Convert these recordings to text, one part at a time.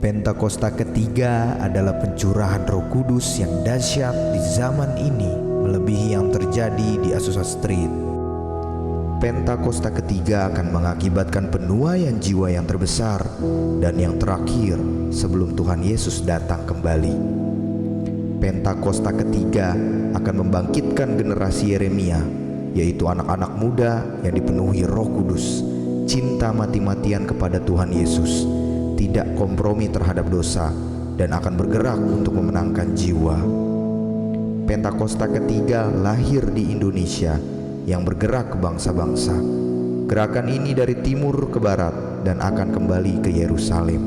Pentakosta ketiga adalah pencurahan Roh Kudus yang dahsyat di zaman ini, melebihi yang terjadi di Azusa Street. Pentakosta ketiga akan mengakibatkan penuaian jiwa yang terbesar dan yang terakhir sebelum Tuhan Yesus datang kembali. Pentakosta ketiga akan membangkitkan generasi Yeremia, yaitu anak-anak muda yang dipenuhi Roh Kudus, cinta mati-matian kepada Tuhan Yesus, tidak kompromi terhadap dosa, dan akan bergerak untuk memenangkan jiwa. Pentakosta ketiga lahir di Indonesia yang bergerak ke bangsa-bangsa. Gerakan ini dari timur ke barat dan akan kembali ke Yerusalem.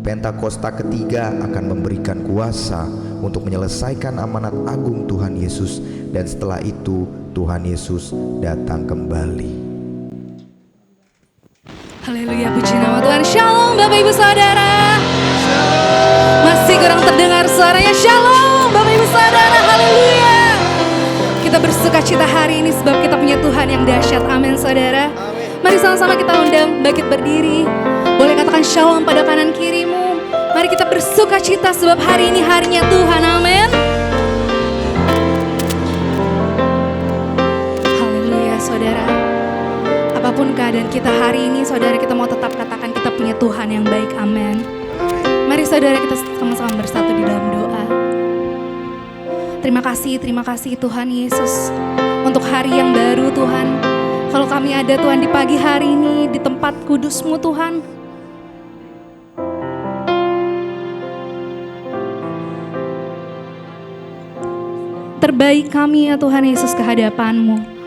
Pentakosta ketiga akan memberikan kuasa untuk menyelesaikan amanat agung Tuhan Yesus, dan setelah itu Tuhan Yesus datang kembali. Haleluya, puji nama Tuhan. Shalom Bapak Ibu Saudara. Masih kurang terdengar suaranya. Shalom Bapak Ibu Saudara. Haleluya. Kita bersuka cita hari ini sebab kita punya Tuhan yang dahsyat. Amin saudara. Mari sama-sama kita undang bangkit berdiri. Boleh katakan shalom pada kanan kirimu. Mari kita bersuka cita sebab hari ini harinya Tuhan. Amin. Haleluya saudara. Apapun keadaan kita hari ini, saudara, kita mau tetap katakan kita punya Tuhan yang baik. Amin. Mari saudara kita sama-sama bersatu di dalam doa. Terima kasih Tuhan Yesus untuk hari yang baru Tuhan. Kalau kami ada Tuhan di pagi hari ini di tempat kudus-Mu Tuhan, terbaik kami ya Tuhan Yesus ke hadapan-Mu.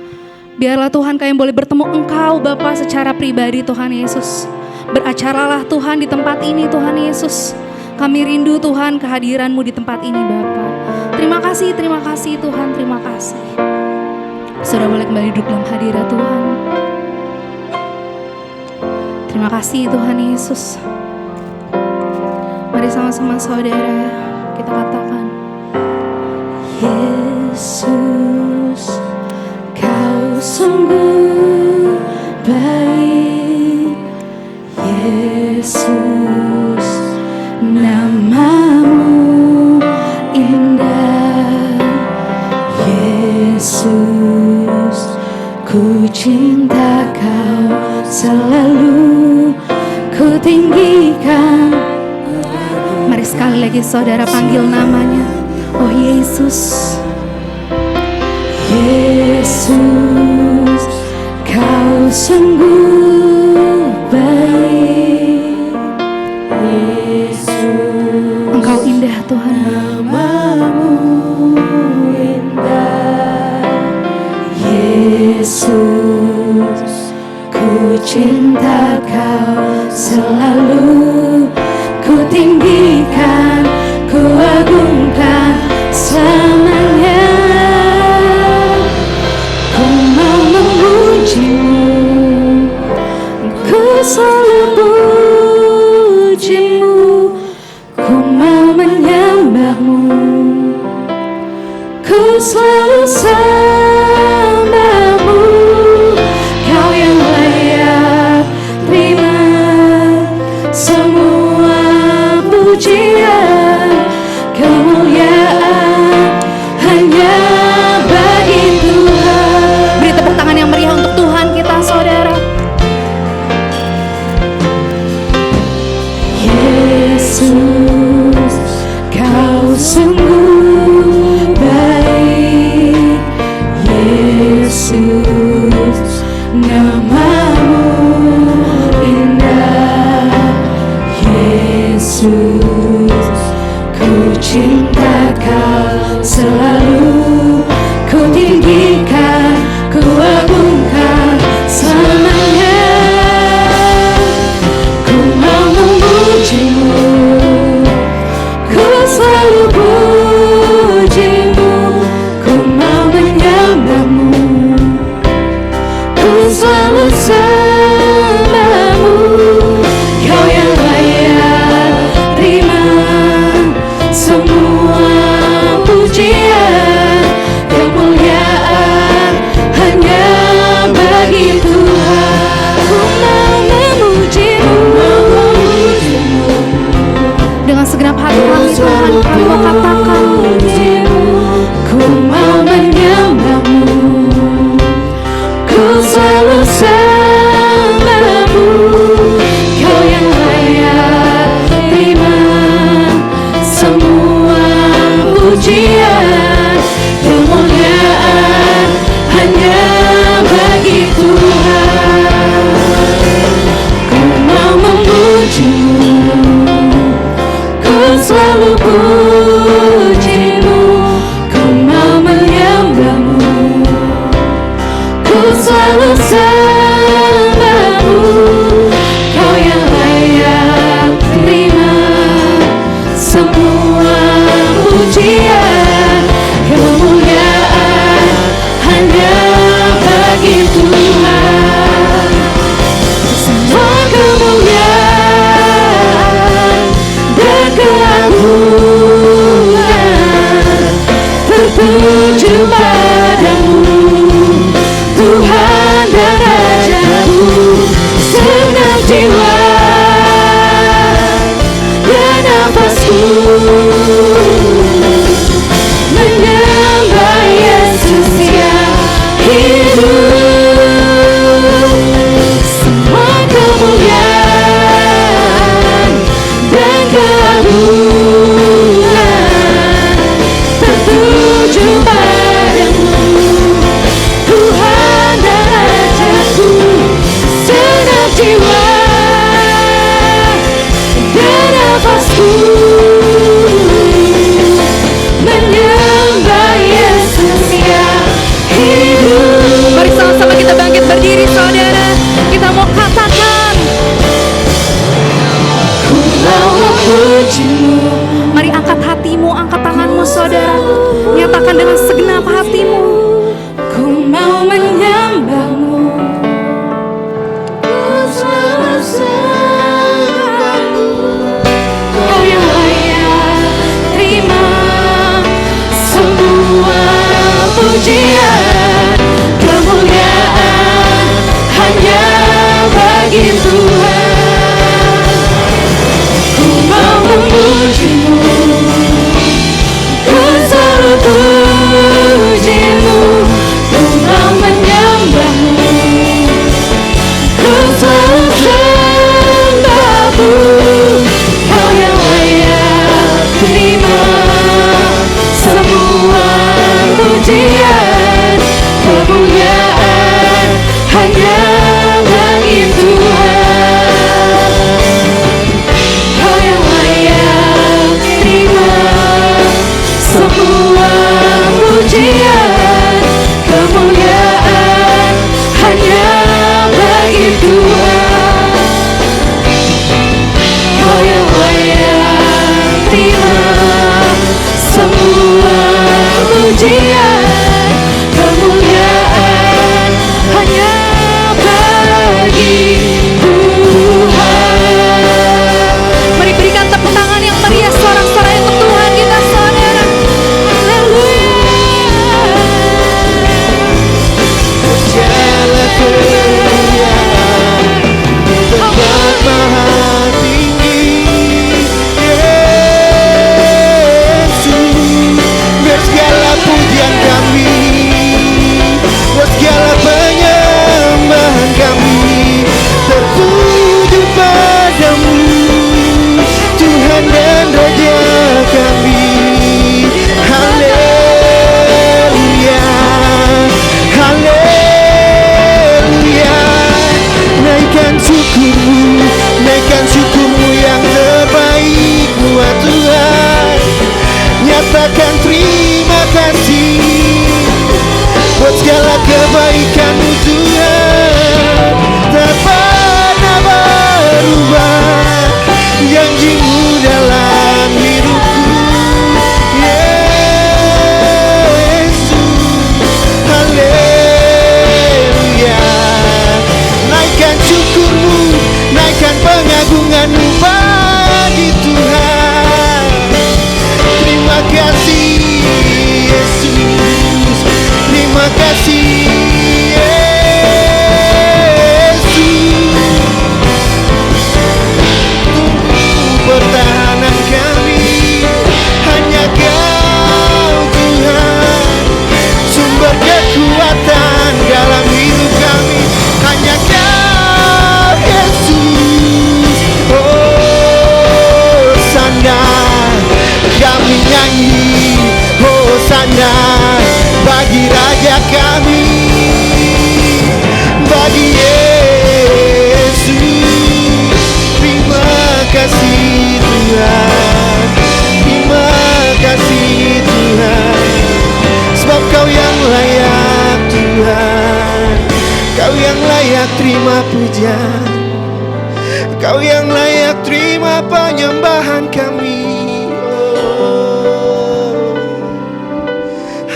Biarlah Tuhan kami boleh bertemu Engkau Bapa secara pribadi Tuhan Yesus. Beracaralah Tuhan di tempat ini Tuhan Yesus. Kami rindu Tuhan kehadiran-Mu di tempat ini Bapa. Terima kasih Tuhan, terima kasih. Saudara boleh kembali duduk dalam hadirat Tuhan. Terima kasih Tuhan Yesus. Mari sama-sama saudara kita katakan, Yesus, Kau sungguh baik. Yesus, nama-Mu indah. Yesus, ku cinta Kau, selalu ku tinggikan. Mari sekali lagi saudara panggil namanya. Oh Yesus, Yesus, Kau sungguh baik. Yesus, Engkau indah Tuhan. Nama-Mu indah. Yesus, ku cinta Kau, selalu ku tinggikan, ku agungkan selamanya. Ku selalu puji-Mu, ku mau menyembah-Mu, ku selalu sembah-Mu. Kau yang layak terima semua pujian, kemuliaan hanya bagi Tuhan. Beri tepuk tangan yang meriah untuk Tuhan kita saudara. Yesus, Kau sungguh baik. Yesus, nama-Mu indah. Yesus, ku cinta Kau, selalu ku tinggikan, ku agungkan selamanya. Ku mau memuji-Mu, ku selalu puji-Mu, ku mau menyembah-Mu, ku selalu sembah-Mu. Kau yang layak terima semua pujian, kemuliaan hanya bagi Tuhan. Ku mau memuji-Mu, jiwa dan nafasku menyembah Yesus yang hidup. Mari sama-sama kita bangkit berdiri saudara. Kita mau katakan, ku mau memujimu. Mari angkat hatimu, angkat tanganmu saudara. Nyatakan dengan segenap hatimu, ku mau menyembahmu. Kau yang layak terima semua pujian, kemuliaan hanya bagi Tuhan. Ku mau memujimu, ku selalu pujimu, ku mau menyembahmu, ku selalu sembahmu. Kau yang layak terima semua pujian, kemuliaan hanya bagi Tuhan. Kau yang layak terima semua pujian, kemuliaan hanya bagi Tuhan. Kau yang layak terima semua pujian, kemuliaan hanya bagi Tuhan. Mari berikan tepuk tangan yang meriah, sorak-sorai untuk Tuhan kita saudara. Haleluya. Segala kemuliaan di tempat maha tinggi, Yesus. Biar segala pujian kami, buat segala penyembahan kami tertuju padamu, Tuhan dan Raja kami. Haleluya, haleluya. Naikkan syukurmu, naikkan syukurmu yang terbaik buat Tuhan. Nyatakan terima kasih buat segala kebaikan-Mu Tuhan. Tak pernah berubah janji-Mu dalam hidupku, Yesus. Haleluya. Naikkan syukur-Mu, naikkan pengagungan-Mu bagi Tuhan. Terima kasih Yesus, terima kasih Yesus. Tunggu pertahanan kami, hanya Kau Tuhan. Sumber kekuatan dalam hidup kami, hanya Kau Yesus. Oh Sanda, kami nyanyi Hosana bagi Raja kami, bagi Yesus. Terima kasih Tuhan, terima kasih Tuhan. Sebab Kau yang layak Tuhan, Kau yang layak terima pujian, Kau yang layak terima penyembahan kami.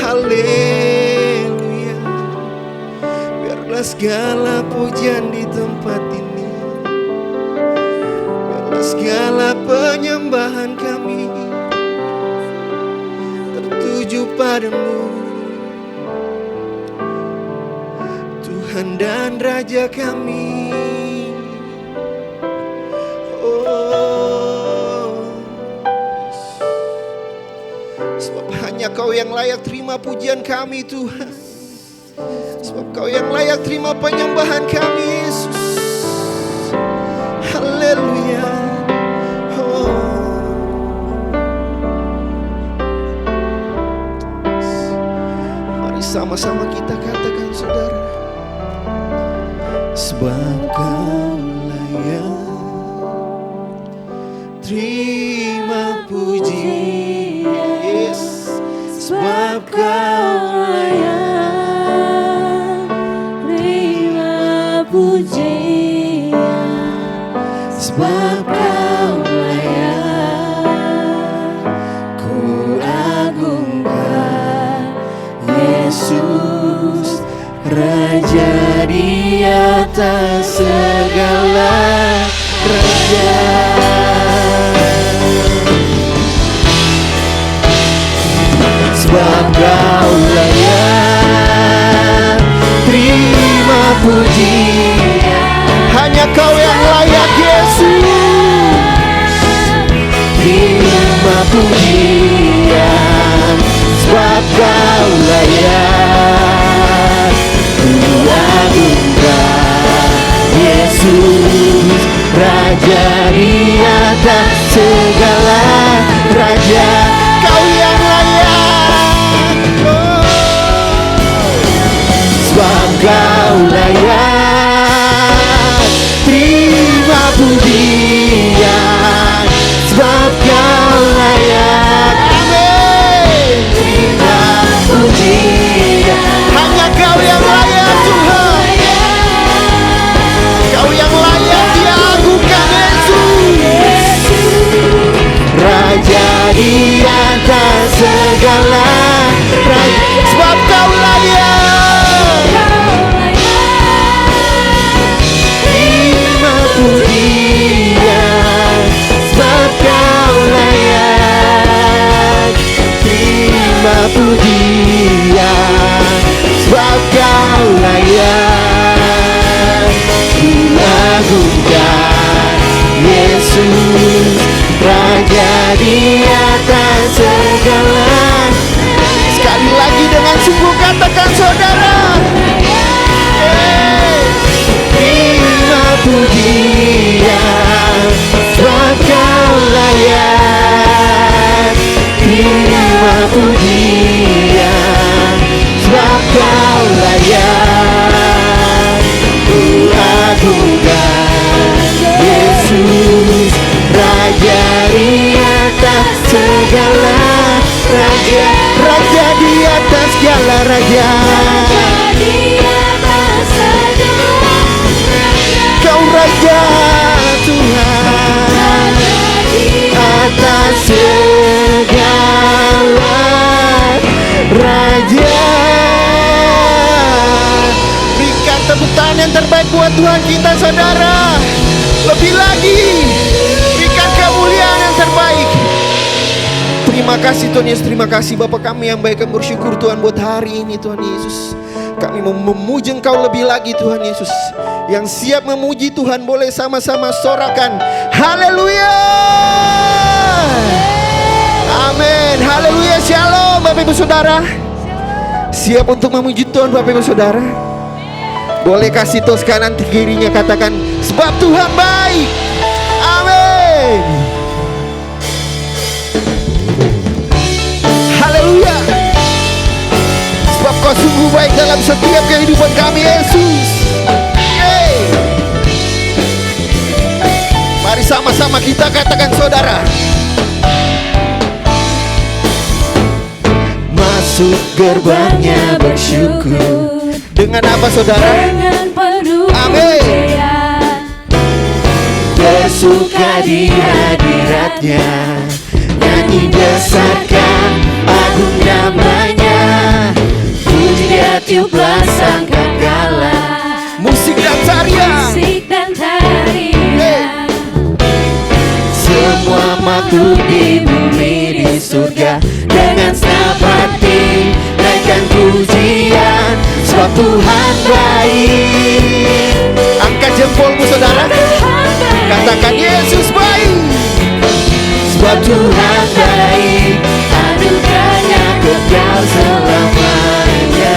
Haleluya. Biarlah segala pujian di tempat ini, biarlah segala penyembahan kami tertuju padamu, Tuhan dan Raja kami. Sebab hanya Kau yang layak terima pujian kami Tuhan. Sebab Kau yang layak terima penyembahan kami Yesus. Haleluya. Mari sama-sama kita katakan saudara. sebab Kau layak terima puji. Yes, sebab Kau layak terima pujian, sebab Kau layak ku agungkan. Yesus, Raja di atas segala raja. Sebab Kau layak terima pujian. Hanya Kau yang layak, Yesus. Terima pujian, sebab Kau layak ku agungkan. Yesus, Raja di atas segala raja. Kau yang layak, sebab Kau layak terima pujian, sebab Kau layak. Amin. Terima pujian. Hanya Kau yang layak, Tuhan. Kau yang layak diagungkan, Yesus. Raja di atas segala raja. Sebab Kau layak terima pujian, sebab Kau layak terima pujian, sebab Kau layak ku agungkan. Yesus, Raja di atas segala. Sekali lagi dengan sungguh katakan saudara. Yes. Terima pujian, sebab Kau layak terima pujian, sebab Kau layak ku agungkan. Yesus, Raja di atas segala raja. Raja di atas segala raja. Kau Raja Tuhan atas segala raja. Berikan tepuk tangan yang terbaik buat Tuhan kita, saudara. Lebih lagi, berikan kemuliaan yang terbaik. Terima kasih Tuhan Yesus, terima kasih Bapa kami yang baik. Kami bersyukur Tuhan buat hari ini Tuhan Yesus. Kami mau memuji Engkau lebih lagi Tuhan Yesus. Yang siap memuji Tuhan boleh sama-sama sorakan haleluya. Amin. Haleluya. Shalom Bapak Ibu Saudara. Siap untuk memuji Tuhan Bapak Ibu Saudara? Boleh kasih tos kanan kirinya, katakan sebab Tuhan baik. Amin. Haleluya. Sebab Kau sungguh baik dalam setiap kehidupan kami, Yesus. Mari sama-sama kita katakan saudara. Masuk gerbangnya bersyukur. Dengan apa saudara? Dengan penuh Amin. pujian, Bersuka di hadiratnya, nyanyi besarkan agung namanya. Puji dia tiuplah sangkakala. Musik dan tarian, musik dan tarian. semua makhluk di bumi di surga dengan senapati naikkan pujian. Sebab Tuhan baik. Angkat jempolmu saudara, katakan Yesus baik. Sebab Tuhan baik, anugerahnya kekal selamanya.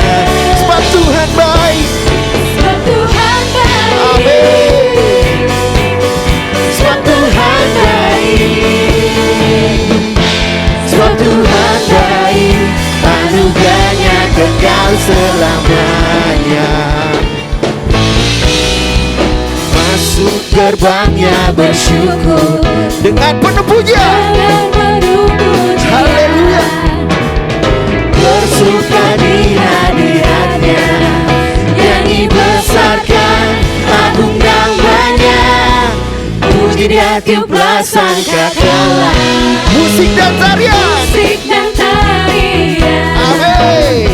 Sebab Tuhan baik. Sebab Tuhan baik. Amin. Sebab Tuhan baik. Sebab Tuhan baik, anugerahnya kekal selamanya. masuk gerbangnya bersyukur dengan penuh pujian. Haleluya. Bersuka di hadiratnya, nyanyi besarkan agung namanya, puji dia tiuplah sangkakala. Musik dan tarian, amin.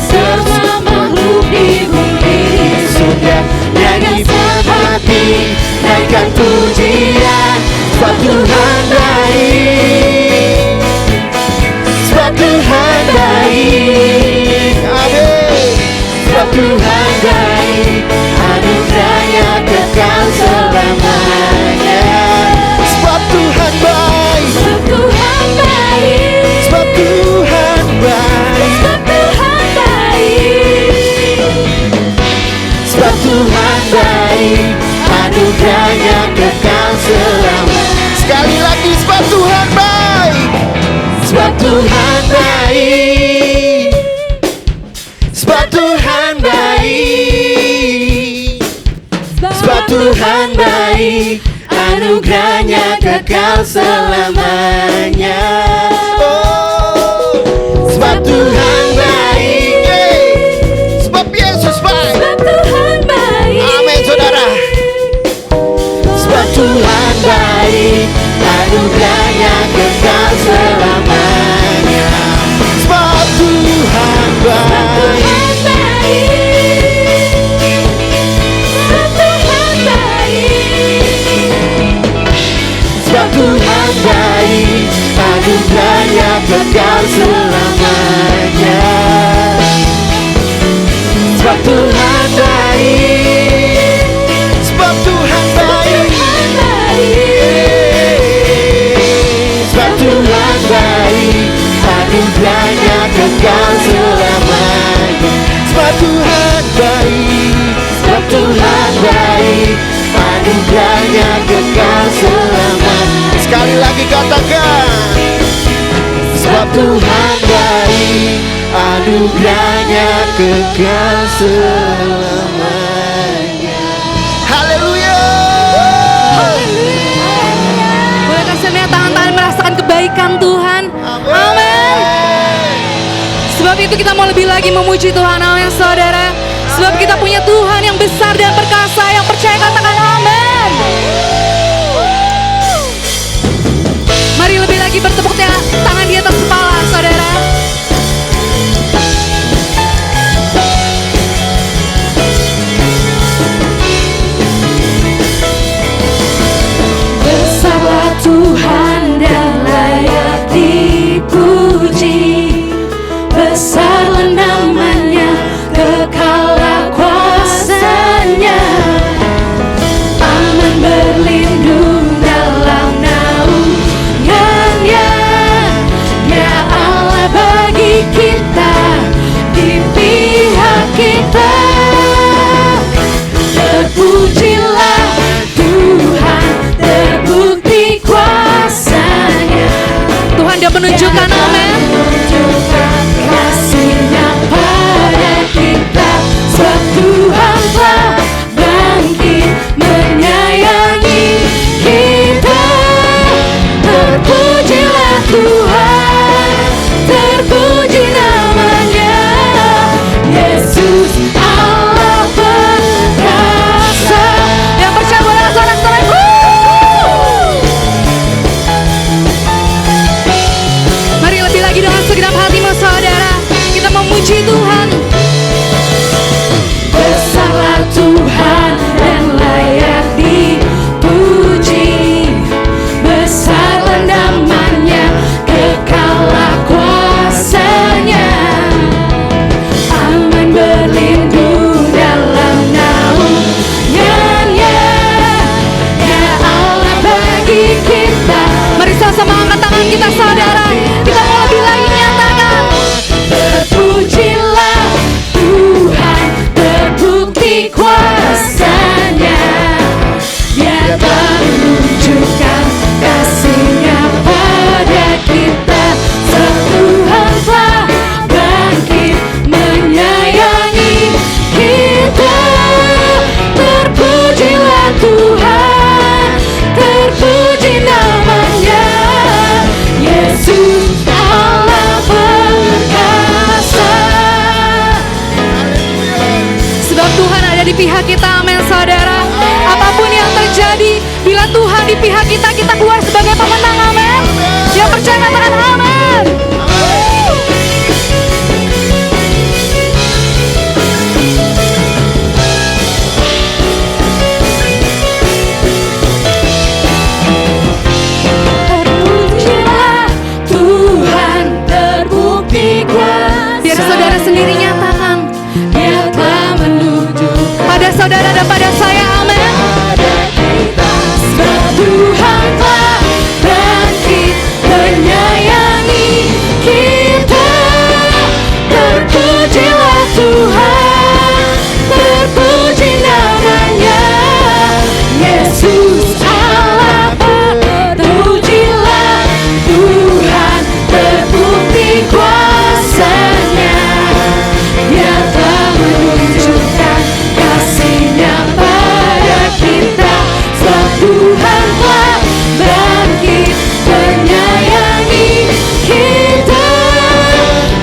Semua makhluk di bumi sudah nyanyi berhati, naikkan pujian, sebab Tuhan baik, sebab Tuhan baik, amin. Sebab Tuhan baik, anugerahnya kekal selamanya. Sebab Tuhan baik, sebab Tuhan baik, sebab Tuhan baik, sebab Tuhan baik, sebab Tuhan baik, anugerahnya kekal selamanya. Sekali lagi, sebab Tuhan baik, sebab Tuhan baik, sebab Tuhan baik, sebab Tuhan baik, anugerahnya kekal selamanya. Oh, sebab Tuhan baik, sebab Yesus baik, sebab Tuhan baik, amin saudara. Sebab Tuhan baik, anugerahnya kekal selamanya. Sebab Tuhan baik, sebab Tuhan baik, anugerahnya kekal selamanya. Sebab Tuhan baik, sebab Tuhan baik, sebab Tuhan baik, anugerahnya kekal selamanya. Sebab Tuhan baik, sebab Tuhan baik, anugerahnya kekal selamanya. Sekali lagi katakan, sebab Tuhan baik, anugerahnya kekal selamanya. Haleluya. Boleh kasih lihat tangan-tangan merasakan kebaikan Tuhan. Amin. Sebab itu kita mau lebih lagi memuji Tuhan, amin saudara. Sebab kita punya Tuhan yang besar dan perkasa, yang percaya katakan amin. Mari lebih lagi bertepuk tangan di atas kepala saudara. Besarlah Tuhan dan layak dipuji, besarlah namanya, kekallah kuasanya. Aman berlindung dalam naungannya, Dia Allah bagi kita, di pihak kita. Terpujilah Tuhan, terbukti kuasanya. Tuhan dia menunjukkan, amin, menunjukkan kasih-Nya pada kita. Sebab Tuhan telah bangkit menyayangi kita. Terpujilah Tuhan, terpuji namanya, Yesus Allah perkasa. pihak kita, amin saudara. Apapun yang terjadi, bila Tuhan di pihak kita, kita keluar sebagai pemenang, amin. Yang percaya katakan amin. Terpujilah Tuhan, terbukti kuasa. Biar saudara sendiri nyatakan, Dia telah menuju pada saudara dan pada saya, amin. Sebab Tuhan telah bangkit, menyayangi kita. Terpujilah Tuhan, terpuji namanya Yesus Allah. Terpujilah Tuhan, terbukti kuasa-Nya. Dia telah menunjukkan kasih-Nya pada kita. Sebab Tuhan telah bangkit, menyayangi kita.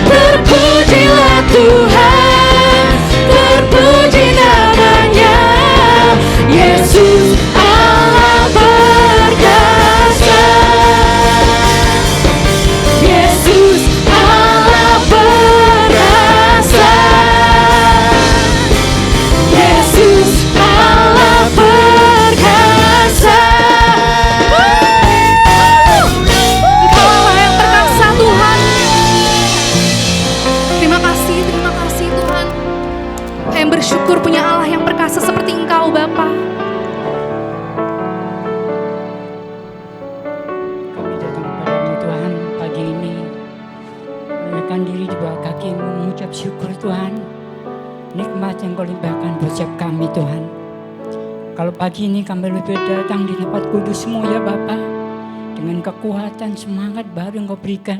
Terpujilah Tuhan, terpuji namanya Yesus Allah perkasa. Yesus Allah perkasa. Yesus Allah perkasa. Engkau Allah yang perkasa, Tuhan. Terima kasih Tuhan. Saya bersyukur punya Allah yang perkasa seperti Engkau, Bapa. Kami datang kepadamu Tuhan pagi ini, merendahkan diri di bawah kaki-Mu, mengucap syukur Tuhan. Nikmat yang Kau limpahkan buat setiap kami Tuhan. Kalau pagi ini kami lebih datang di tempat kudus-Mu ya Bapa, dengan kekuatan semangat baru yang Kau berikan.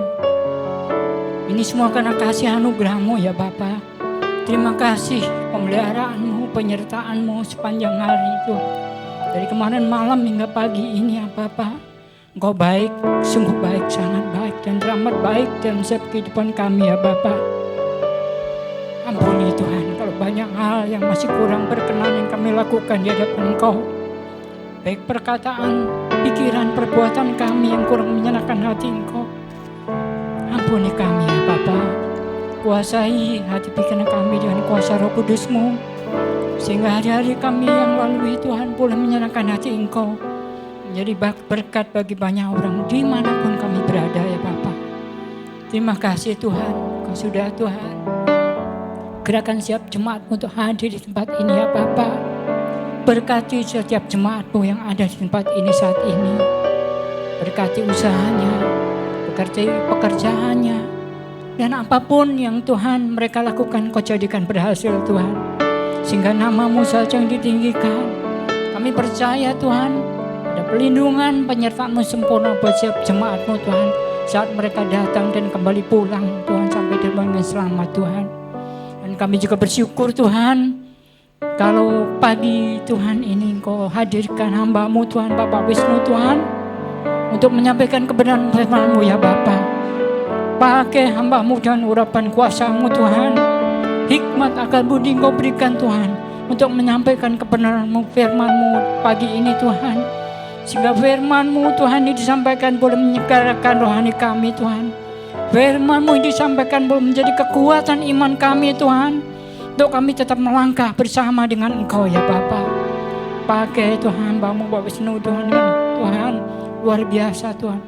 Ini semua karena kasih anugerah-Mu ya Bapa. Terima kasih pemeliharaan-Mu, penyertaan-Mu sepanjang hari Tuhan. Dari kemarin malam hingga pagi ini ya Bapa, Engkau baik, sungguh baik, sangat baik dan teramat baik dalam setiap kehidupan kami ya Bapa. Ampuni Tuhan kalau banyak hal yang masih kurang berkenan yang kami lakukan di hadapan Engkau. Baik perkataan, pikiran, perbuatan kami yang kurang menyenangkan hati Engkau. Ampuni kami ya Bapa. Kuasai hati pikiran kami dengan kuasa Roh Kudus-Mu, sehingga hari-hari kami yang lalui Tuhan boleh menyenangkan hati Engkau, menjadi berkat bagi banyak orang dimanapun kami berada ya Bapa. Terima kasih Tuhan, Kau sudah Tuhan gerakan siap jemaat untuk hadir di tempat ini ya Bapa. Berkati setiap jemaat-Mu yang ada di tempat ini saat ini. Berkati usahanya, berkati pekerjaannya, dan apapun yang Tuhan mereka lakukan Kau jadikan berhasil Tuhan. Sehingga nama-Mu saja yang ditinggikan. Kami percaya Tuhan ada pelindungan penyertaan-Mu sempurna buat setiap jemaat-Mu Tuhan. Saat mereka datang dan kembali pulang Tuhan sampai dengan selamat Tuhan. Dan kami juga bersyukur Tuhan, kalau pagi Tuhan ini Engkau hadirkan hamba-Mu Tuhan, Bapak Wisnu Tuhan, untuk menyampaikan kebenaran firman-Mu ya Bapa. Pakai hamba-Mu dan urapan kuasa-Mu Tuhan, hikmat akal budi Engkau berikan Tuhan, untuk menyampaikan kebenaran-Mu, firman-Mu pagi ini Tuhan. Sehingga firman-Mu Tuhan ini disampaikan boleh menyegarkan rohani kami Tuhan. Firman-Mu disampaikan boleh menjadi kekuatan iman kami Tuhan, untuk kami tetap melangkah bersama dengan Engkau ya Bapa. Pakai Tuhan hamba-Mu Bapak Wisnu Tuhan, Tuhan luar biasa Tuhan.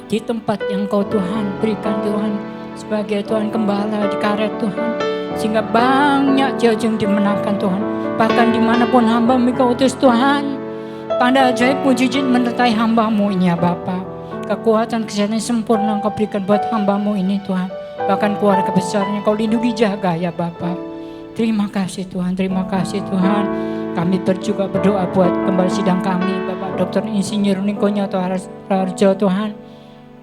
Di tempat yang Kau Tuhan berikan Tuhan, sebagai Tuhan gembala di karet Tuhan, sehingga banyak jauh yang dimenangkan Tuhan. Bahkan dimanapun hamba-Mu Kau utus Tuhan, tanda ajaib mujizat menyertai hamba-Mu ini ya Bapa. Kekuatan kesehatan sempurna Kau berikan buat hamba-Mu ini Tuhan. Bahkan keluarga besarnya Kau lindungi jaga ya Bapa. Terima kasih Tuhan, terima kasih Tuhan. Kami juga berdoa buat kembali sidang kami, Bapak Dr. Insinyur Niko Nyoto Harjo Tuhan,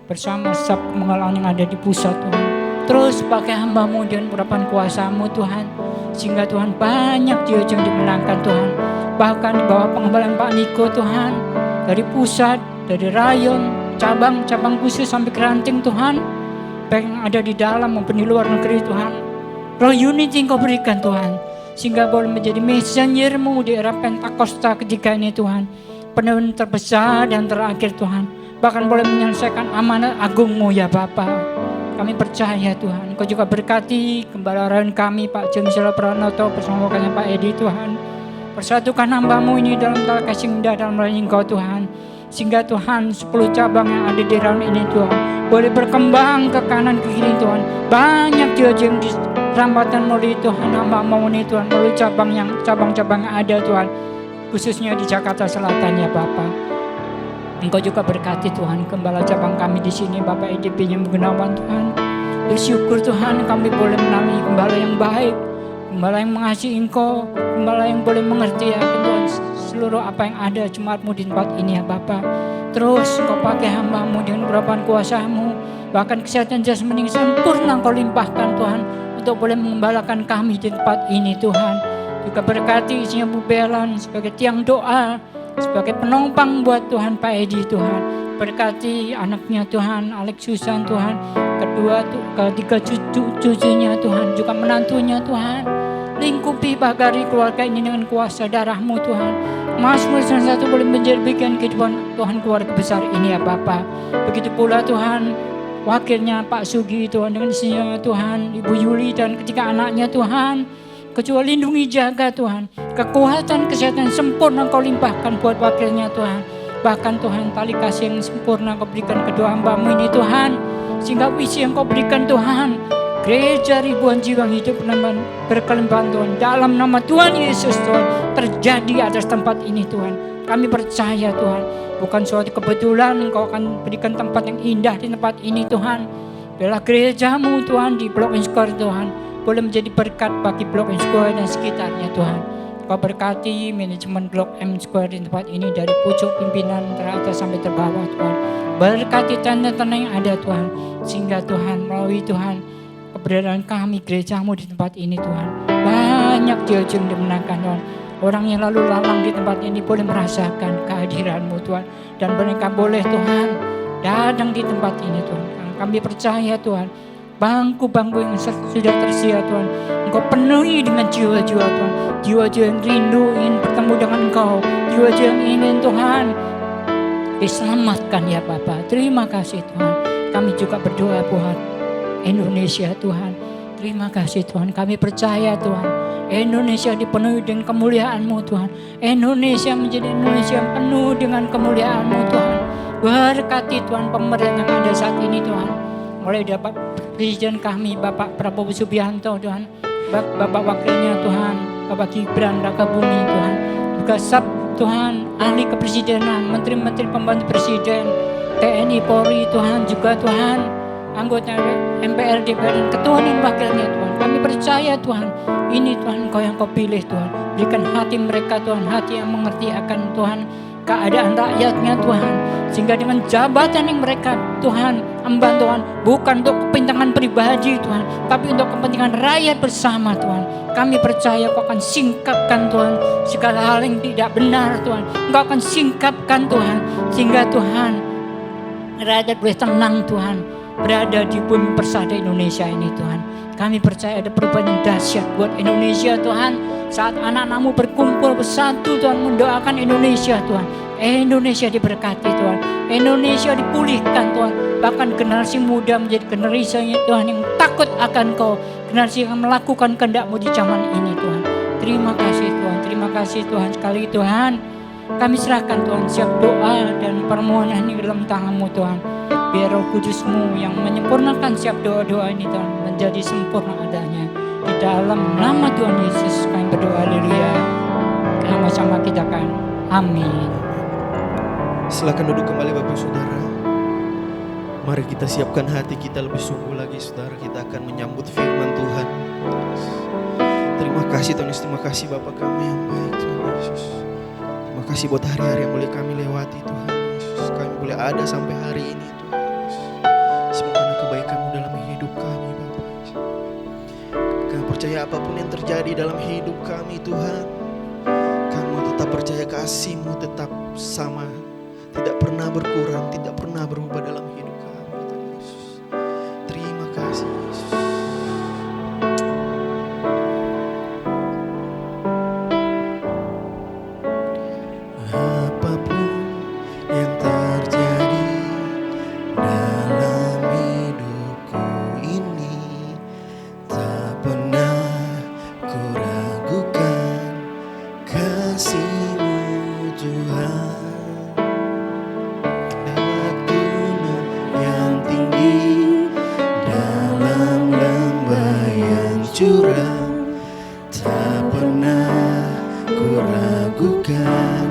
bersama staf pengelolaan yang ada di pusat Tuhan. Terus pakai hamba-Mu dan urapan kuasa-Mu Tuhan, sehingga Tuhan banyak jiwa yang dimenangkan Tuhan. Bahkan di bawah pengembalaan Pak Niko Tuhan, dari pusat, dari rayon, cabang khusus sampai ke ranting Tuhan, baik yang ada di dalam maupun di luar negeri Tuhan. Roh unity Engkau berikan Tuhan, sehingga boleh menjadi messenger-Mu di era Pentakosta ketiga ini Tuhan. Penemuan terbesar dan terakhir Tuhan, bahkan boleh menyelesaikan amanat agung-Mu ya Bapa. Kami percaya Tuhan, Engkau juga berkati Gembala Rayon kami Pak Jungsela Pranoto bersama wakilnya Pak Edi Tuhan. Persatukan hamba-Mu ini dalam tala kasih indah dalam rahim Engkau Tuhan, sehingga Tuhan 10 cabang yang ada di Rayon ini Tuhan boleh berkembang ke kanan ke kiri Tuhan. Banyak jiwa-jiwa yang diselamatkan melalui Tuhan hamba-Mu ini Tuhan, melalui cabang-cabang yang ada Tuhan, khususnya di Jakarta Selatan ya Bapa. Engkau juga berkati Tuhan Gembala cabang kami di sini Bapak EDP yang Gunawan Tuhan. Bersyukur Tuhan kami boleh menamai gembala yang baik, gembala yang mengasihi Engkau, gembala yang boleh mengerti ya Tuhan seluruh apa yang ada jemaat-Mu di tempat ini ya Bapa. Terus Engkau pakai hamba-Mu dengan urapan kuasa-Mu, bahkan kesehatan jasmani yang sempurna Engkau limpahkan Tuhan untuk boleh mengembalakan kami di tempat ini Tuhan. Juga berkati isinya Bu Belan sebagai tiang doa, sebagai penopang buat Tuhan Pak Edi Tuhan. Berkati anaknya Tuhan Alex Susan Tuhan, ketiga cucunya Tuhan, juga menantunya Tuhan. Lingkupi bagari keluarga ini dengan kuasa darah-Mu Tuhan. Mazmur 1 boleh menjadi bagian kehidupan Tuhan keluarga besar ini ya Bapa. Begitu pula Tuhan wakilnya Pak Sugi Tuhan dengan istrinya Tuhan, Ibu Yuli dan ketiga anaknya Tuhan. Kau lindungi jaga Tuhan, kekuatan kesehatan sempurna Kau limpahkan buat wakilnya Tuhan. Bahkan Tuhan tali kasih yang sempurna Kau berikan kedua hamba-Mu ini Tuhan, sehingga visi yang Kau berikan Tuhan, gereja ribuan jiwa yang hidup berkelimpahan Tuhan, dalam nama Tuhan Yesus Tuhan terjadi atas tempat ini Tuhan. Kami percaya Tuhan, bukan suatu kebetulan Engkau akan berikan tempat yang indah di tempat ini Tuhan. Biarlah gereja-Mu Tuhan di Blok M Square Tuhan boleh menjadi berkat bagi Blok M Square dan sekitarnya Tuhan. Kau berkati manajemen Blok M Square di tempat ini dari pucuk pimpinan teratas sampai terbawah Tuhan. Berkati tanda-tanda yang ada Tuhan, sehingga Tuhan melalui Tuhan keberadaan kami gereja-Mu di tempat ini Tuhan, banyak jiwa yang dimenangkan Tuhan. Orang yang lalu lalang di tempat ini boleh merasakan kehadiran-Mu Tuhan, dan mereka boleh Tuhan datang di tempat ini Tuhan. Kami percaya Tuhan, bangku-bangku yang sudah tersedia Tuhan, Engkau penuhi dengan jiwa-jiwa Tuhan, jiwa-jiwa yang rindu ingin bertemu dengan Engkau, jiwa-jiwa yang ingin Tuhan diselamatkan ya Bapa. Terima kasih Tuhan. Kami juga berdoa buat Indonesia Tuhan. Terima kasih Tuhan, kami percaya Tuhan, Indonesia dipenuhi dengan kemuliaan-Mu Tuhan. Indonesia menjadi Indonesia yang penuh dengan kemuliaan-Mu Tuhan. Berkati Tuhan pemerintah yang ada saat ini Tuhan, mulai dapat Presiden kami Bapak Prabowo Subianto Tuhan, Bapak wakilnya Tuhan Bapak Gibran Rakabumi Tuhan, juga Tuhan ahli kepresidenan, menteri-menteri pembantu presiden, TNI Polri Tuhan, juga Tuhan anggota MPR DPR dan ketua dan wakilnya Tuhan. Kami percaya Tuhan, ini Tuhan Engkau yang Kau pilih Tuhan. Berikan hati mereka Tuhan, hati yang mengerti akan Tuhan keadaan rakyatnya Tuhan, sehingga dengan jabatan yang mereka Tuhan emban Tuhan, bukan untuk kepentingan pribadi Tuhan, tapi untuk kepentingan rakyat bersama Tuhan. Kami percaya Kau akan singkapkan Tuhan segala hal yang tidak benar Tuhan. Engkau akan singkapkan Tuhan, sehingga Tuhan rakyat boleh tenang Tuhan berada di bumi persada Indonesia ini Tuhan. Kami percaya ada perubahan yang dahsyat buat Indonesia Tuhan. Saat anak-anak-Mu berkumpul bersatu Tuhan mendoakan Indonesia Tuhan. Indonesia diberkati Tuhan. Indonesia dipulihkan Tuhan. Bahkan generasi muda menjadi generasi Tuhan yang takut akan Kau. Generasi yang melakukan kehendak-Mu di zaman ini Tuhan. Terima kasih Tuhan. Terima kasih Tuhan sekali Tuhan. Kami serahkan Tuhan siap doa dan permohonan ini dalam tangan-Mu Tuhan. Biar Roh Kudus-Mu yang menyempurnakan siap doa-doa ini Tuhan menjadi sempurna adanya. Di dalam nama Tuhan Yesus kami berdoa, haleluya. Sama-sama kita kan, amin. Silakan duduk kembali Bapak Saudara. Mari kita siapkan hati kita lebih sungguh lagi Saudara. Kita akan menyambut firman Tuhan. Terima kasih Tuhan Yesus, terima kasih Bapak kami yang baik Tuhan Yesus. Terima kasih buat hari-hari yang boleh kami lewati Tuhan Yesus. Kami boleh ada sampai hari ini Tuhan Yesus. Semoga ada kebaikan-Mu dalam hidup kami Bapak Yesus. Kami percaya apapun yang terjadi dalam hidup kami Tuhan, kami tetap percaya kasih-Mu tetap sama, tidak pernah berkurang, tidak pernah berubah dalam hidup kami Tuhan Yesus. Terima kasih Yesus. kasih-Mu Tuhan. Lewat gunung yang tinggi, dalam lembah yang curam, tak pernah ku ragukan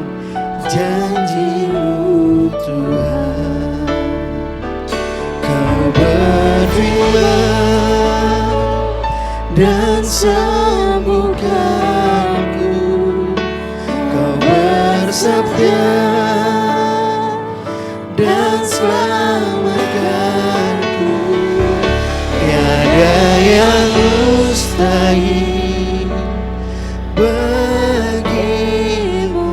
janji-Mu Tuhan. Kau berfirman dan sembuhkanku, Kau bersabda dan selamatkanku. Tiada yang mustahil bagimu,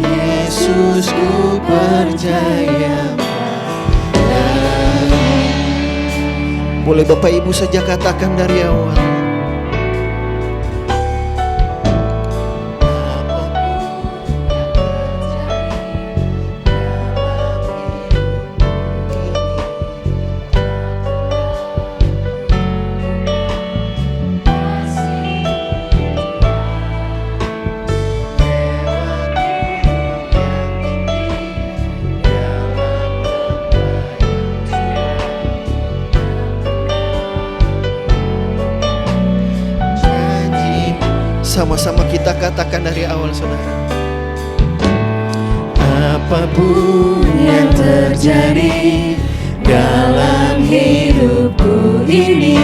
Yesus, ku percaya. Boleh Bapak Ibu saja katakan dari awal. Sama-sama kita katakan dari awal, saudara. Apapun yang terjadi dalam hidupku ini,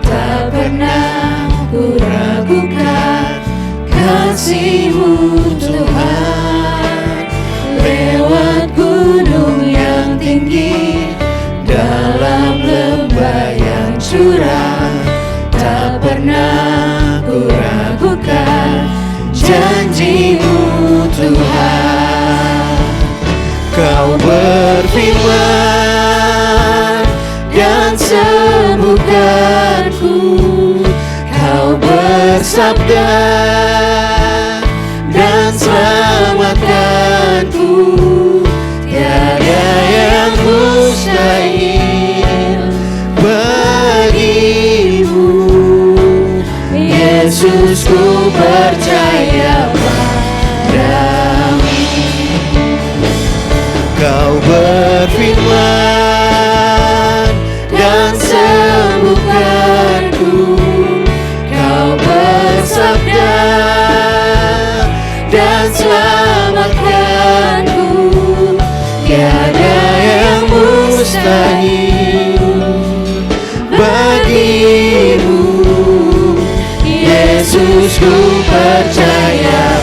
tak pernah ku ragukan kasih-Mu Tuhan. Lewat gunung yang tinggi, dalam lembah yang curam, tak pernah ku ragukan janji-Mu Tuhan. Kau berfirman dan sembuhkanku, Kau bersabda dan selamatkanku. Tiada yang mustahil bagimu, Yesus, ku percaya padamu. Kau berfirman dan sembuhkanku, Kau bersabda dan selamatkanku. Tiada yang mustahil bagimu, Yesus, ku percaya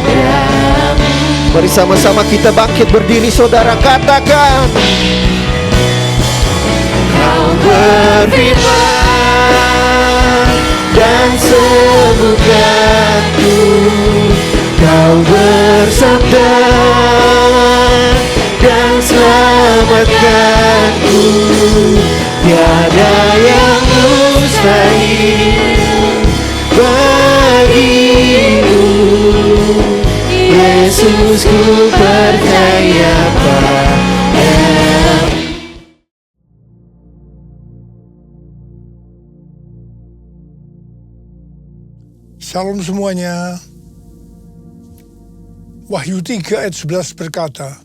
padamu. Mari sama-sama kita bangkit berdiri, saudara, katakan. Kau berfirman dan sembuhkanku, Kau bersabda dan selamatkanku. Tiada yang mustahil bagimu, Yesus, ku percaya padamu. Shalom semuanya. Wahyu 3 ayat 11 berkata,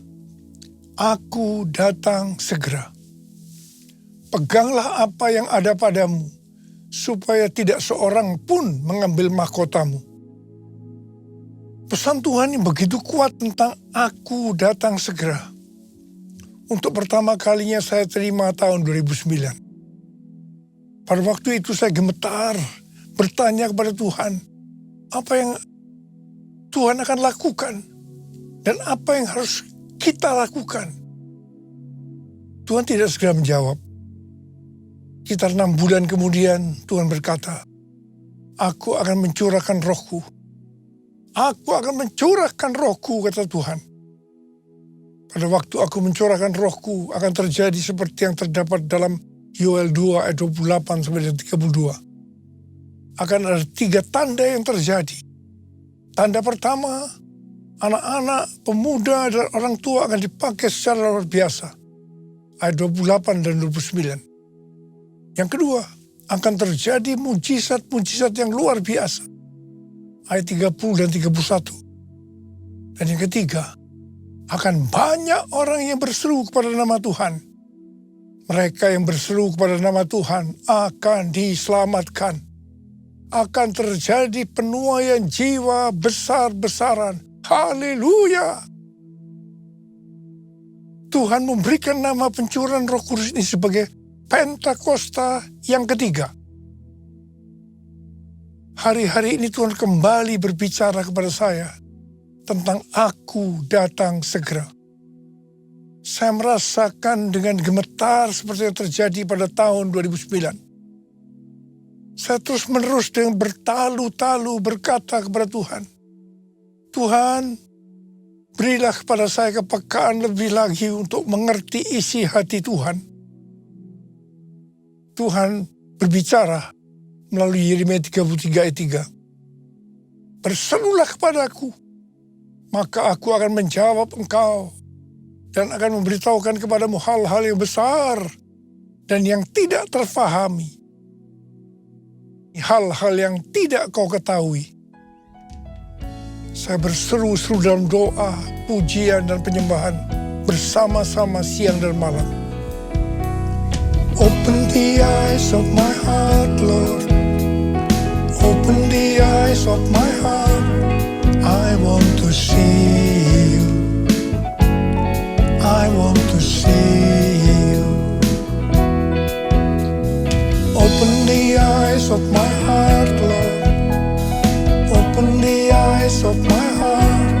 Aku datang segera. Peganglah apa yang ada padamu, supaya tidak seorang pun mengambil mahkotamu. Pesan Tuhan yang begitu kuat tentang aku datang segera. Untuk pertama kalinya saya terima tahun 2009. Pada waktu itu saya gemetar, bertanya kepada Tuhan, apa yang Tuhan akan lakukan, dan apa yang harus kita lakukan. Tuhan tidak segera menjawab. Sekitar 6 bulan kemudian Tuhan berkata, Aku akan mencurahkan rohku. Aku akan mencurahkan rohku, kata Tuhan. Pada waktu aku mencurahkan rohku, akan terjadi seperti yang terdapat dalam Yoel 2 ayat 28 sampai 32. Akan ada 3 tanda yang terjadi. Tanda pertama, anak-anak, pemuda, dan orang tua akan dipakai secara luar biasa. Ayat 28 dan 29. Yang kedua, akan terjadi mujizat-mujizat yang luar biasa. ayat 30 dan 31. Dan yang ketiga, akan banyak orang yang berseru kepada nama Tuhan. Mereka yang berseru kepada nama Tuhan akan diselamatkan. Akan terjadi penuaian jiwa besar-besaran. Haleluya! Tuhan memberikan nama pencurahan Roh Kudus ini sebagai Pentakosta yang ketiga. Hari-hari ini Tuhan kembali berbicara kepada saya tentang aku datang segera. Saya merasakan dengan gemetar seperti yang terjadi pada tahun 2009. Saya terus menerus dengan bertalu-talu berkata kepada Tuhan, Tuhan, berilah kepada saya kepekaan lebih lagi untuk mengerti isi hati Tuhan. Tuhan berbicara melalui Yeremia 33 ayat 3. Berserulah kepadaku, maka aku akan menjawab engkau dan akan memberitahukan kepadamu hal-hal yang besar dan yang tidak terfahami. Hal-hal yang tidak kau ketahui. Saya berseru-seru dalam doa, pujian dan penyembahan bersama-sama siang dan malam. Open the eyes of my heart, Lord. Open the eyes of my heart. I want to see you. I want to see you. Open the eyes of my heart, Lord. Open the eyes of my heart.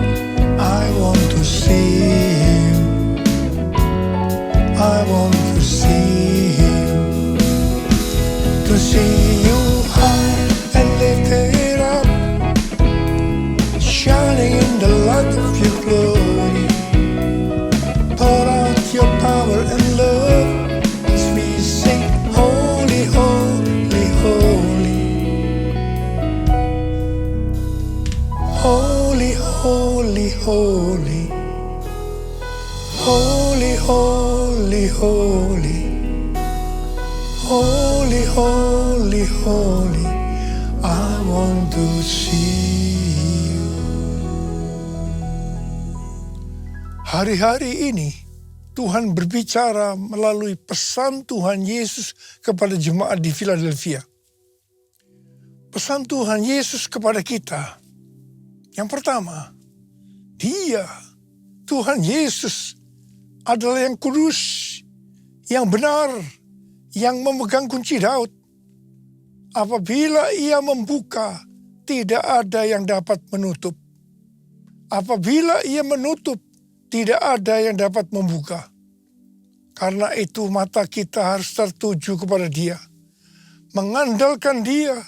I want to see you. I want to see you. To see you high and lifted up, shining in the light of your glory. Pour out your power and love as we sing, holy, holy, holy. Holy, holy, holy. Holy, holy, holy. Holy, holy, holy. I want to see you. Hari-hari ini Tuhan berbicara melalui pesan Tuhan Yesus kepada jemaat di Philadelphia. Pesan Tuhan Yesus kepada kita. Yang pertama, Dia, Tuhan Yesus, adalah yang kudus, yang benar, yang memegang kunci Daud. Apabila Ia membuka, tidak ada yang dapat menutup. Apabila Ia menutup, tidak ada yang dapat membuka. Karena itu mata kita harus tertuju kepada Dia. Mengandalkan Dia.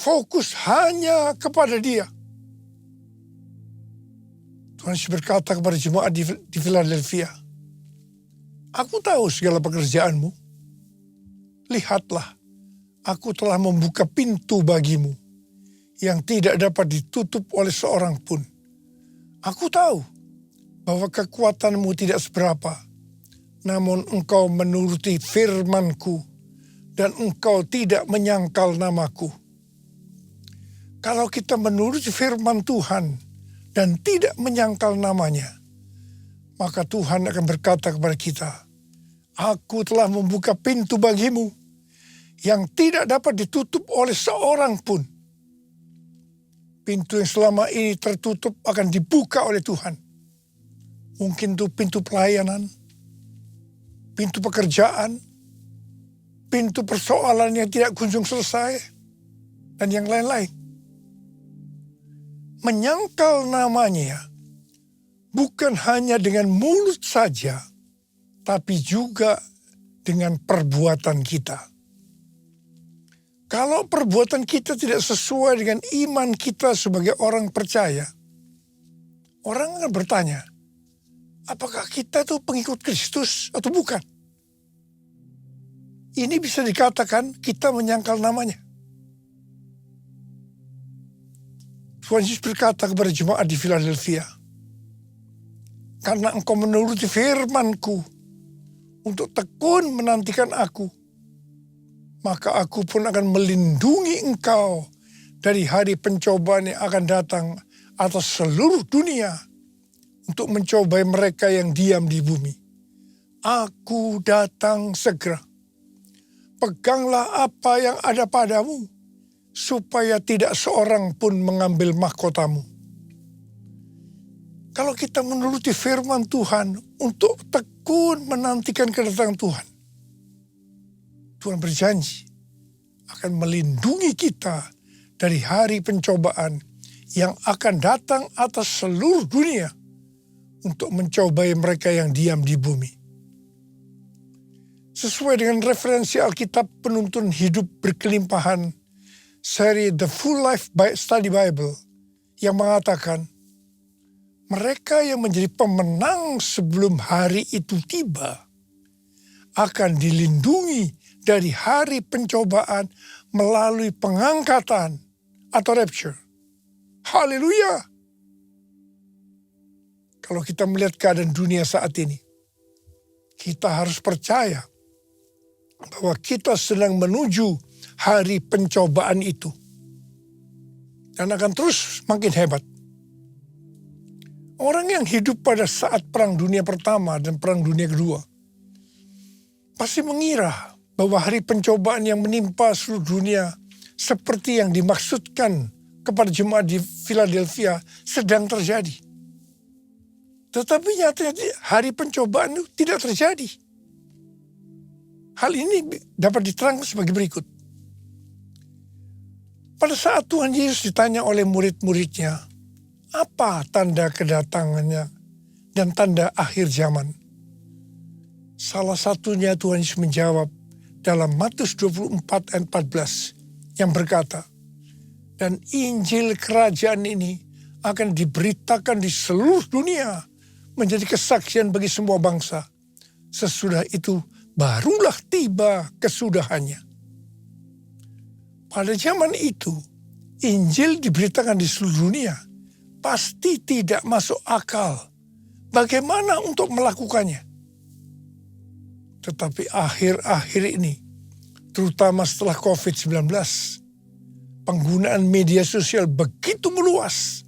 Fokus hanya kepada Dia. Tuhan Yesus berkata kepada jemaat di Philadelphia, aku tahu segala pekerjaanmu. Lihatlah, aku telah membuka pintu bagimu yang tidak dapat ditutup oleh seorang pun. Aku tahu bahwa kekuatanmu tidak seberapa, namun engkau menuruti firman-Ku dan engkau tidak menyangkal namaku. Kalau kita menuruti firman Tuhan dan tidak menyangkal namanya, maka Tuhan akan berkata kepada kita, aku telah membuka pintu bagimu yang tidak dapat ditutup oleh seorang pun. Pintu yang selama ini tertutup akan dibuka oleh Tuhan. Mungkin itu pintu pelayanan, pintu pekerjaan, pintu persoalan yang tidak kunjung selesai, dan yang lain-lain. Menyangkal namanya bukan hanya dengan mulut saja, tapi juga dengan perbuatan kita. Kalau perbuatan kita tidak sesuai dengan iman kita sebagai orang percaya, orang akan bertanya, apakah kita itu pengikut Kristus atau bukan? Ini bisa dikatakan kita menyangkal namanya. Tuhan Yesus berkata kepada jemaat di Philadelphia, karena engkau menuruti firman-Ku untuk tekun menantikan aku, maka aku pun akan melindungi engkau dari hari pencobaan yang akan datang atas seluruh dunia untuk mencobai mereka yang diam di bumi. Aku datang segera. Peganglah apa yang ada padamu, supaya tidak seorang pun mengambil mahkotamu. Kalau kita menuruti firman Tuhan untuk tekun menantikan kedatangan Tuhan, Tuhan berjanji akan melindungi kita dari hari pencobaan yang akan datang atas seluruh dunia untuk mencobai mereka yang diam di bumi. Sesuai dengan referensi Alkitab Penuntun Hidup Berkelimpahan, seri The Full Life Study Bible, yang mengatakan, mereka yang menjadi pemenang sebelum hari itu tiba akan dilindungi dari hari pencobaan melalui pengangkatan atau rapture. Haleluya! Kalau kita melihat keadaan dunia saat ini, kita harus percaya bahwa kita sedang menuju hari pencobaan itu. Dan akan terus makin hebat. Orang yang hidup pada saat Perang Dunia Pertama dan Perang Dunia Kedua pasti mengira bahwa hari pencobaan yang menimpa seluruh dunia seperti yang dimaksudkan kepada jemaat di Philadelphia sedang terjadi. Tetapi nyatanya hari pencobaan itu tidak terjadi. Hal ini dapat diterangkan sebagai berikut. Pada saat Tuhan Yesus ditanya oleh murid-muridnya, apa tanda kedatangannya dan tanda akhir zaman? Salah satunya Tuhan Yesus menjawab dalam Matius 24 ayat 14 yang berkata, dan Injil kerajaan ini akan diberitakan di seluruh dunia menjadi kesaksian bagi semua bangsa. Sesudah itu barulah tiba kesudahannya. Pada zaman itu, Injil diberitakan di seluruh dunia. Pasti tidak masuk akal. Bagaimana untuk melakukannya? Tetapi akhir-akhir ini, terutama setelah COVID-19, penggunaan media sosial begitu meluas,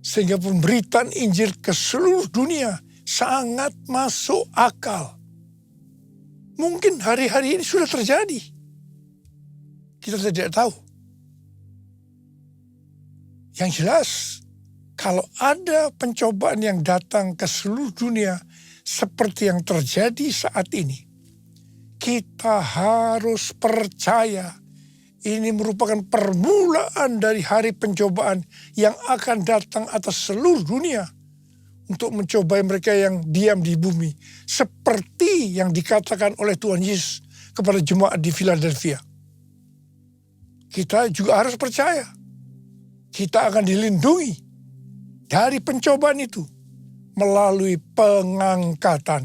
sehingga pemberitaan Injil ke seluruh dunia sangat masuk akal. Mungkin hari-hari ini sudah terjadi. Kita tidak tahu. Yang jelas, kalau ada pencobaan yang datang ke seluruh dunia seperti yang terjadi saat ini, kita harus percaya ini merupakan permulaan dari hari pencobaan yang akan datang atas seluruh dunia untuk mencobai mereka yang diam di bumi, seperti yang dikatakan oleh Tuhan Yesus kepada jemaat di Philadelphia. Kita juga harus percaya, kita akan dilindungi dari pencobaan itu melalui pengangkatan.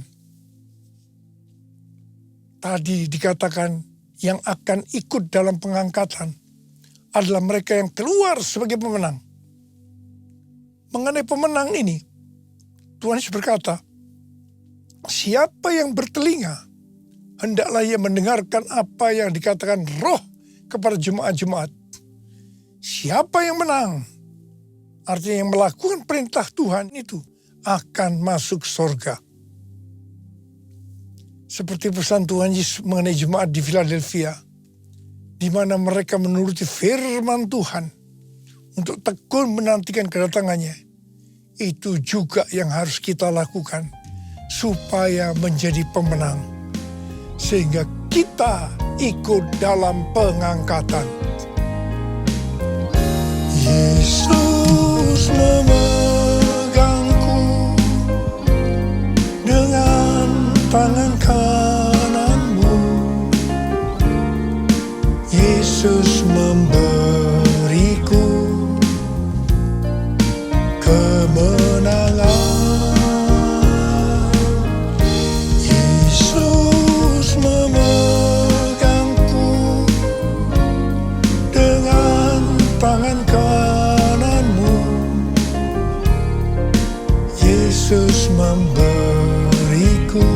Tadi dikatakan yang akan ikut dalam pengangkatan adalah mereka yang keluar sebagai pemenang. Mengenai pemenang ini, Tuhan Yesus berkata, siapa yang bertelinga, hendaklah ia mendengarkan apa yang dikatakan Roh kepada jemaat-jemaat. Siapa yang menang, artinya yang melakukan perintah Tuhan itu, akan masuk surga. Seperti pesan Tuhan Yesus mengenai jemaat di Philadelphia, di mana mereka menuruti firman Tuhan untuk tekun menantikan kedatangannya. Itu juga yang harus kita lakukan supaya menjadi pemenang. Sehingga kita ikut dalam pengangkatan. Yesus memegangku dengan tangan kananmu. Yesus memberiku kemenangan. Yesus memegangku dengan tangan kananmu. Yesus memberiku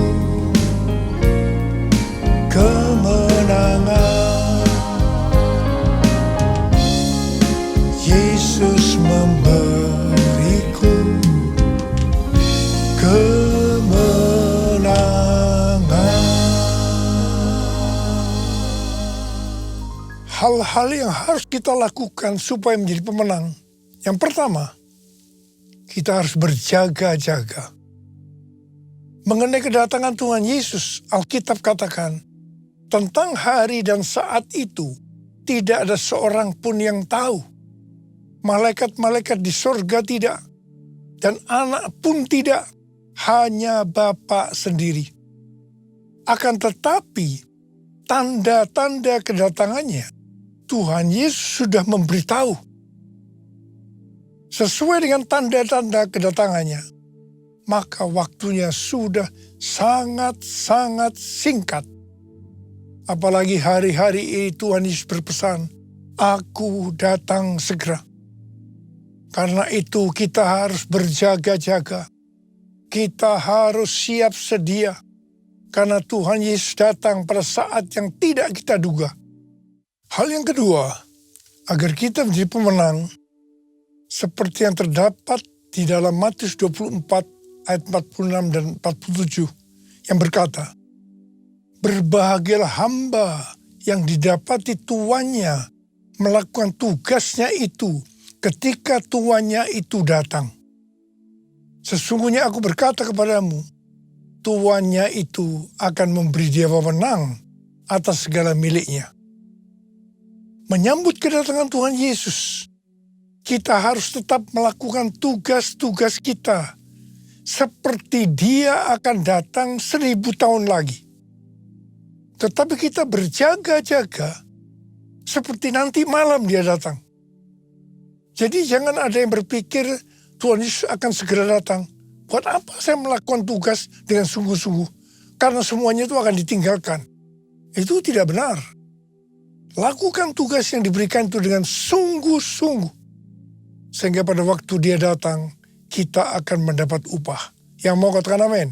kemenangan. Yesus memberiku kemenangan. Hal-hal yang harus kita lakukan supaya menjadi pemenang. Yang pertama, kita harus berjaga-jaga. Mengenai kedatangan Tuhan Yesus, Alkitab katakan, tentang hari dan saat itu, tidak ada seorang pun yang tahu. Malaikat-malaikat di sorga tidak, dan anak pun tidak, hanya Bapa sendiri. Akan tetapi, tanda-tanda kedatangannya, Tuhan Yesus sudah memberitahu. Sesuai dengan tanda-tanda kedatangannya, maka waktunya sudah sangat-sangat singkat. Apalagi hari-hari ini Tuhan Yesus berpesan, "Aku datang segera." Karena itu kita harus berjaga-jaga. Kita harus siap sedia. Karena Tuhan Yesus datang pada saat yang tidak kita duga. Hal yang kedua, agar kita menjadi pemenang, seperti yang terdapat di dalam Matius 24 ayat 46 dan 47 yang berkata, "Berbahagialah hamba yang didapati tuannya melakukan tugasnya itu ketika tuannya itu datang. Sesungguhnya aku berkata kepadamu, tuannya itu akan memberi dia wewenang atas segala miliknya." Menyambut kedatangan Tuhan Yesus, kita harus tetap melakukan tugas-tugas kita seperti dia akan datang 1000 tahun lagi. Tetapi kita berjaga-jaga seperti nanti malam dia datang. Jadi jangan ada yang berpikir Tuhan Yesus akan segera datang. Buat apa saya melakukan tugas dengan sungguh-sungguh? Karena semuanya itu akan ditinggalkan. Itu tidak benar. Lakukan tugas yang diberikan itu dengan sungguh-sungguh. Sehingga pada waktu dia datang, kita akan mendapat upah. Yang mau katakan amin?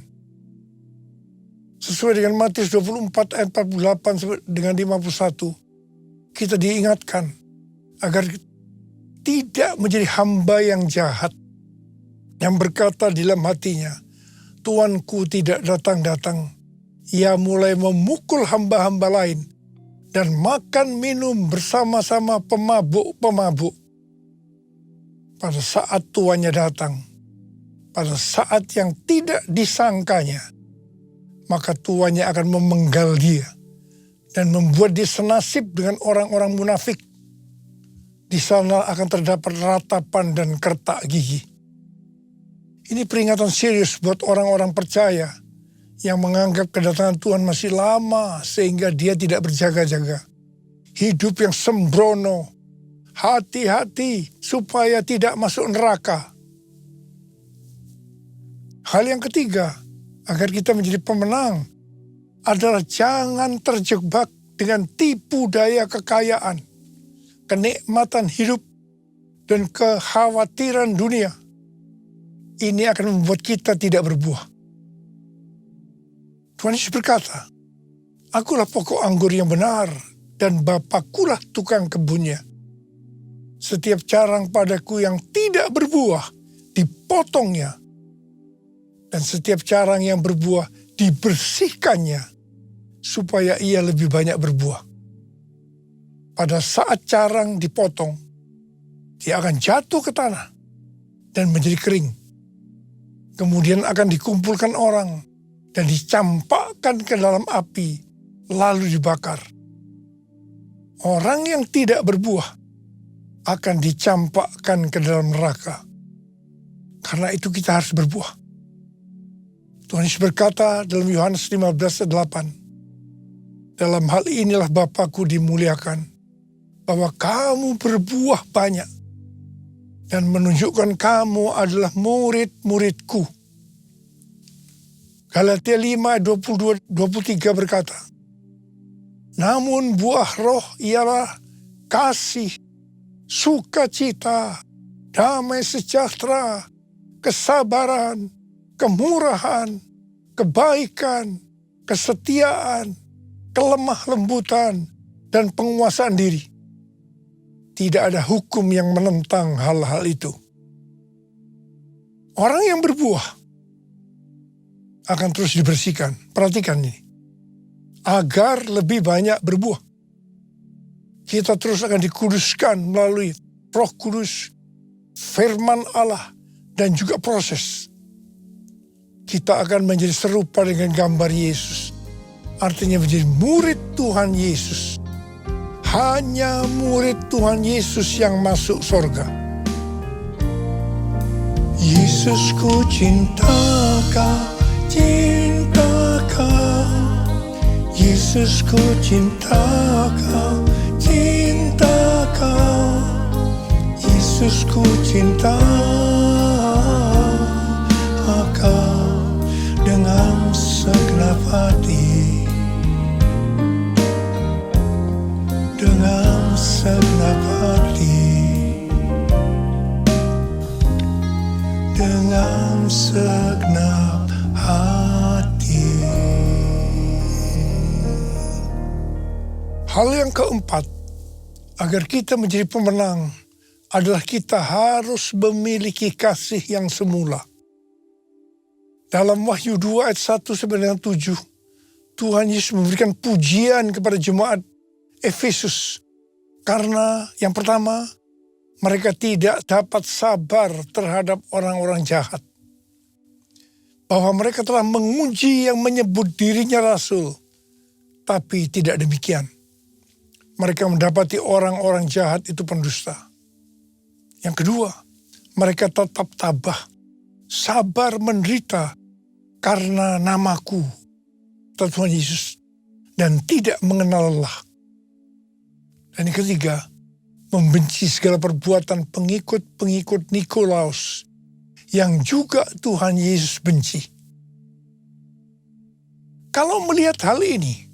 Sesuai dengan Matius 24 ayat 48 dengan 51, kita diingatkan agar tidak menjadi hamba yang jahat, yang berkata di dalam hatinya, "Tuanku tidak datang-datang." Ia mulai memukul hamba-hamba lain dan makan minum bersama-sama pemabuk-pemabuk. Pada saat tuannya datang, pada saat yang tidak disangkanya, maka tuannya akan memenggal dia dan membuat dia senasib dengan orang-orang munafik. Di sana akan terdapat ratapan dan kertak gigi. Ini peringatan serius buat orang-orang percaya yang menganggap kedatangan Tuhan masih lama sehingga dia tidak berjaga-jaga. Hidup yang sembrono. Hati-hati supaya tidak masuk neraka. Hal yang ketiga, agar kita menjadi pemenang, adalah jangan terjebak dengan tipu daya kekayaan, kenikmatan hidup, dan kekhawatiran dunia. Ini akan membuat kita tidak berbuah. Tuhan Yesus berkata, "Akulah pokok anggur yang benar, dan Bapakulah tukang kebunnya. Setiap carang padaku yang tidak berbuah, dipotongnya. Dan setiap carang yang berbuah, dibersihkannya, supaya ia lebih banyak berbuah." Pada saat carang dipotong, dia akan jatuh ke tanah dan menjadi kering. Kemudian akan dikumpulkan orang dan dicampakkan ke dalam api, lalu dibakar. Orang yang tidak berbuah akan dicampakkan ke dalam neraka. Karena itu kita harus berbuah. Tuhan Yesus berkata dalam Yohanes 15:8, "Dalam hal inilah Bapa-Ku dimuliakan, bahwa kamu berbuah banyak, dan menunjukkan kamu adalah murid-murid-Ku." Galatia 5:22-23 berkata, "Namun buah roh ialah kasih, sukacita, damai sejahtera, kesabaran, kemurahan, kebaikan, kesetiaan, kelemah lembutan, dan penguasaan diri. Tidak ada hukum yang menentang hal-hal itu. Orang yang berbuah akan terus dibersihkan. Perhatikan ini. Agar lebih banyak berbuah. Kita terus akan dikuduskan melalui Roh Kudus, firman Allah, dan juga proses. Kita akan menjadi serupa dengan gambar Yesus. Artinya menjadi murid Tuhan Yesus. Hanya murid Tuhan Yesus yang masuk surga. Yesusku cinta kau, cinta kau. Yesusku cinta kau, cinta kau. Yesusku cinta kau dengan segenap hati, dengan segenap hati, dengan segenap hati. Hal yang keempat, agar kita menjadi pemenang, adalah kita harus memiliki kasih yang semula. Dalam Wahyu 2 ayat 1-7, Tuhan Yesus memberikan pujian kepada jemaat Efesus. Karena yang pertama, mereka tidak dapat sabar terhadap orang-orang jahat. Bahwa mereka telah menguji yang menyebut dirinya rasul. Tapi tidak demikian. Mereka mendapati orang-orang jahat itu pendusta. Yang kedua, mereka tetap tabah, sabar menderita karena namaku, Tuhan Yesus, dan tidak mengenal lelah. Dan yang ketiga, membenci segala perbuatan pengikut-pengikut Nikolaus yang juga Tuhan Yesus benci. Kalau melihat hal ini,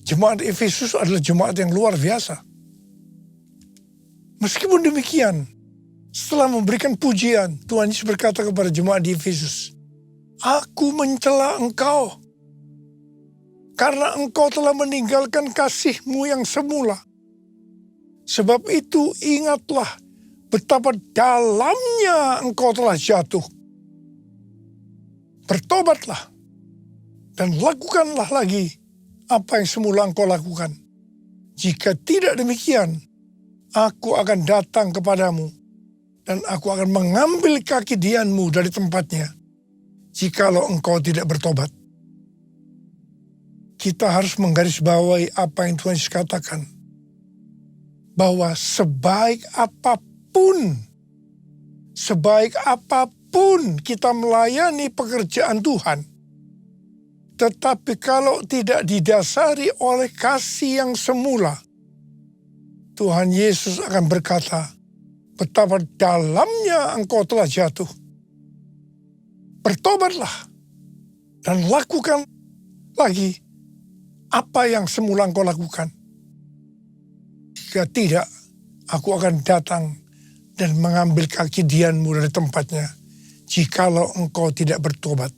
jemaat Efesus adalah jemaat yang luar biasa. Meskipun demikian, setelah memberikan pujian, Tuhan Yesus berkata kepada jemaat di Efesus, "Aku mencela engkau, karena engkau telah meninggalkan kasihmu yang semula. Sebab itu ingatlah betapa dalamnya engkau telah jatuh. Bertobatlah dan lakukanlah lagi apa yang semula engkau lakukan. Jika tidak demikian, aku akan datang kepadamu dan aku akan mengambil kaki dianmu dari tempatnya, jikalau engkau tidak bertobat." Kita harus menggarisbawahi apa yang Tuhan Yesus katakan. Bahwa sebaik apapun kita melayani pekerjaan Tuhan, tetapi kalau tidak didasari oleh kasih yang semula, Tuhan Yesus akan berkata, betapa dalamnya engkau telah jatuh. Bertobatlah dan lakukan lagi apa yang semula engkau lakukan. Jika tidak, aku akan datang dan mengambil kaki dianmu dari tempatnya, jikalau engkau tidak bertobat.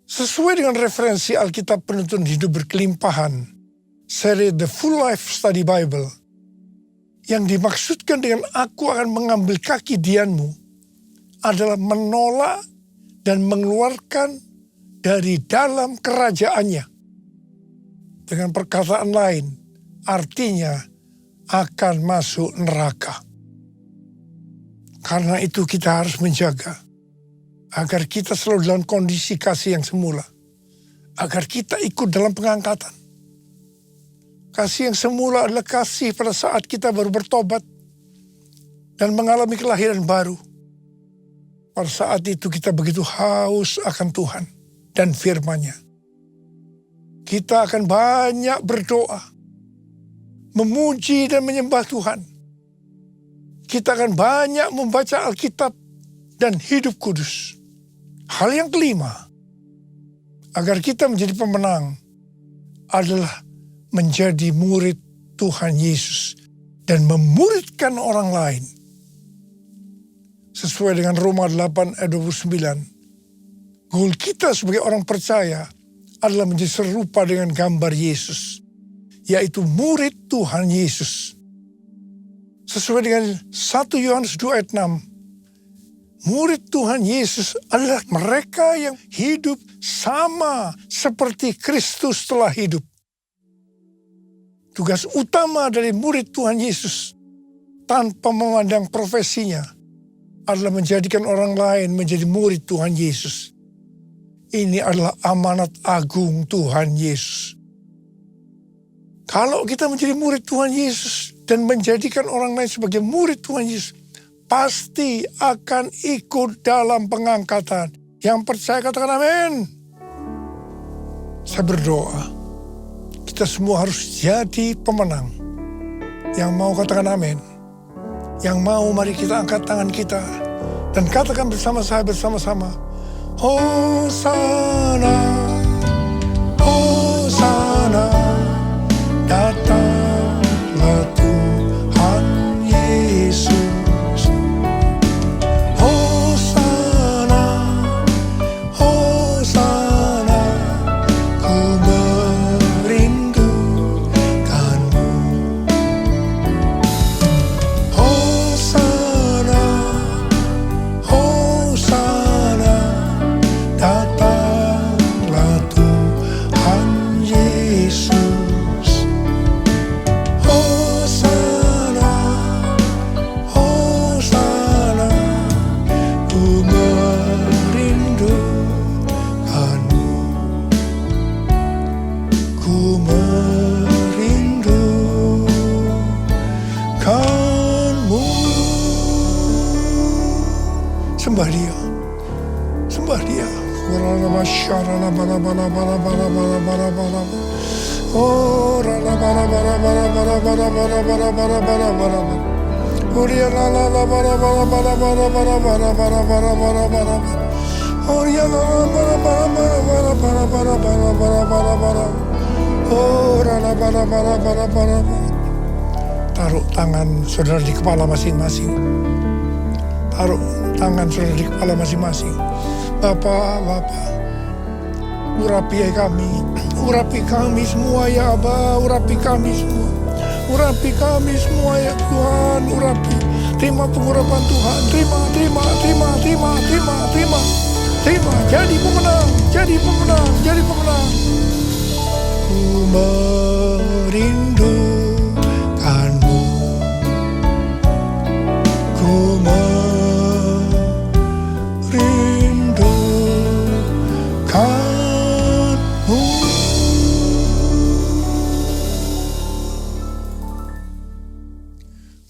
Sesuai dengan referensi Alkitab Penuntun Hidup Berkelimpahan, seri The Full Life Study Bible, yang dimaksudkan dengan aku akan mengambil kaki dianmu adalah menolak dan mengeluarkan dari dalam kerajaannya. Dengan perkataan lain, artinya akan masuk neraka. Karena itu kita harus menjaga agar kita selalu dalam kondisi kasih yang semula. Agar kita ikut dalam pengangkatan. Kasih yang semula adalah kasih pada saat kita baru bertobat dan mengalami kelahiran baru. Pada saat itu kita begitu haus akan Tuhan dan firman-Nya. Kita akan banyak berdoa, memuji dan menyembah Tuhan. Kita akan banyak membaca Alkitab dan hidup kudus. Hal yang kelima, agar kita menjadi pemenang, adalah menjadi murid Tuhan Yesus dan memuridkan orang lain. Sesuai dengan Roma 8 ayat 29, goal kita sebagai orang percaya adalah menjadi serupa dengan gambar Yesus, yaitu murid Tuhan Yesus. Sesuai dengan 1 Yohanes 2 ayat 6. Murid Tuhan Yesus adalah mereka yang hidup sama seperti Kristus telah hidup. Tugas utama dari murid Tuhan Yesus tanpa memandang profesinya adalah menjadikan orang lain menjadi murid Tuhan Yesus. Ini adalah amanat agung Tuhan Yesus. Kalau kita menjadi murid Tuhan Yesus dan menjadikan orang lain sebagai murid Tuhan Yesus, pasti akan ikut dalam pengangkatan. Yang percaya katakan amin. Saya berdoa, kita semua harus jadi pemenang. Yang mau katakan amin. Yang mau mari kita angkat tangan kita dan katakan bersama saya bersama-sama. Hosana, Hosana, datanglah Tuhan Yesus. Hosana, Hosana, ku merindukanmu. Hosana, Hosana, datanglah Tuhan Yesus. Hosana, Hosana, ku merindukanmu. Ku merindukanmu. Sembah Dia, sembah Dia. Oh, taruh tangan saudara di kepala masing-masing. Taruh tangan saudara di kepala masing-masing. Bapak, urapi kami semua ya Aba, urapi kami semua. Urapi kami semua ya Tuhan, urapi. Terima pengurapan Tuhan, terima. Jadi pemenang. Ku merindukanmu. Ku merindukanmu.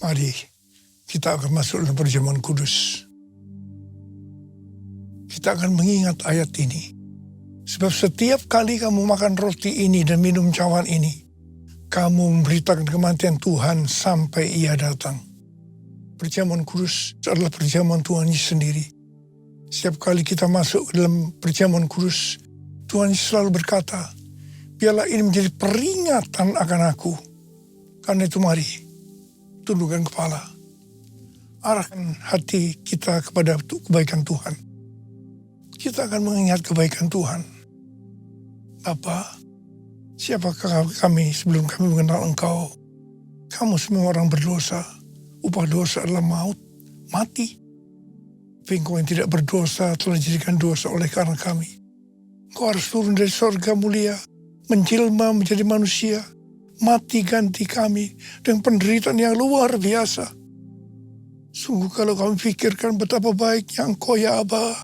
Mari kita akan masuk dalam perjamuan kudus. Kita akan mengingat ayat ini. Sebab setiap kali kamu makan roti ini dan minum cawan ini, kamu memberitakan kematian Tuhan sampai Ia datang. Perjamuan kudus adalah perjamuan Tuhan Yesus sendiri. Setiap kali kita masuk ke dalam perjamuan kudus, Tuhan Yesus selalu berkata, biarlah ini menjadi peringatan akan aku. Karena itu mari, tundukkan kepala. Arahkan hati kita kepada kebaikan Tuhan. Kita akan mengingat kebaikan Tuhan. Bapa, siapakah kami sebelum kami mengenal Engkau? Kamu semua orang berdosa. Upah dosa adalah maut, mati. Tapi Engkau yang tidak berdosa telah dijadikan dosa oleh karena kami. Engkau harus turun dari sorga mulia, menjelma menjadi manusia, mati ganti kami dengan penderitaan yang luar biasa. Sungguh kalau kami pikirkan betapa baiknya Engkau ya Aba.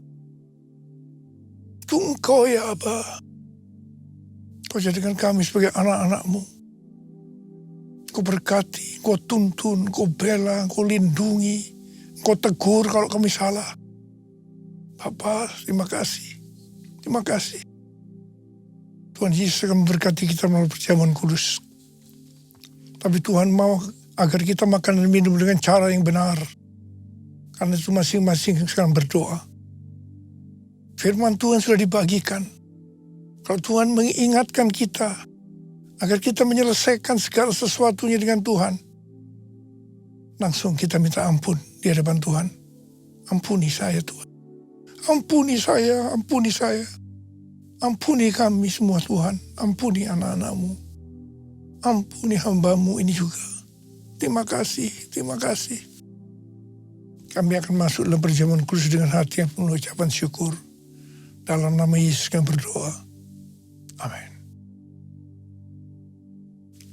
Itu Engkau ya Aba. Kau jadikan kami sebagai anak-anak-Mu. Kau berkati, Kau tuntun, Kau bela, Kau lindungi, Kau tegur kalau kami salah. Bapa, terima kasih. Terima kasih. Tuhan Yesus akan memberkati kita melalui perjamuan kudus. Tapi Tuhan mau agar kita makan dan minum dengan cara yang benar. Karena itu masing-masing sekarang berdoa. Firman Tuhan sudah dibagikan. Kalau Tuhan mengingatkan kita agar kita menyelesaikan segala sesuatunya dengan Tuhan, langsung kita minta ampun di hadapan Tuhan. Ampuni saya Tuhan. Ampuni saya, ampuni saya. Ampuni kami semua Tuhan. Ampuni anak-anak-Mu. Ampuni hamba-Mu ini juga. Terima kasih, terima kasih. Kami akan masuk dalam perjamuan kudus dengan hati yang penuh ucapan syukur. Dalam nama Yesus kami berdoa. Amin.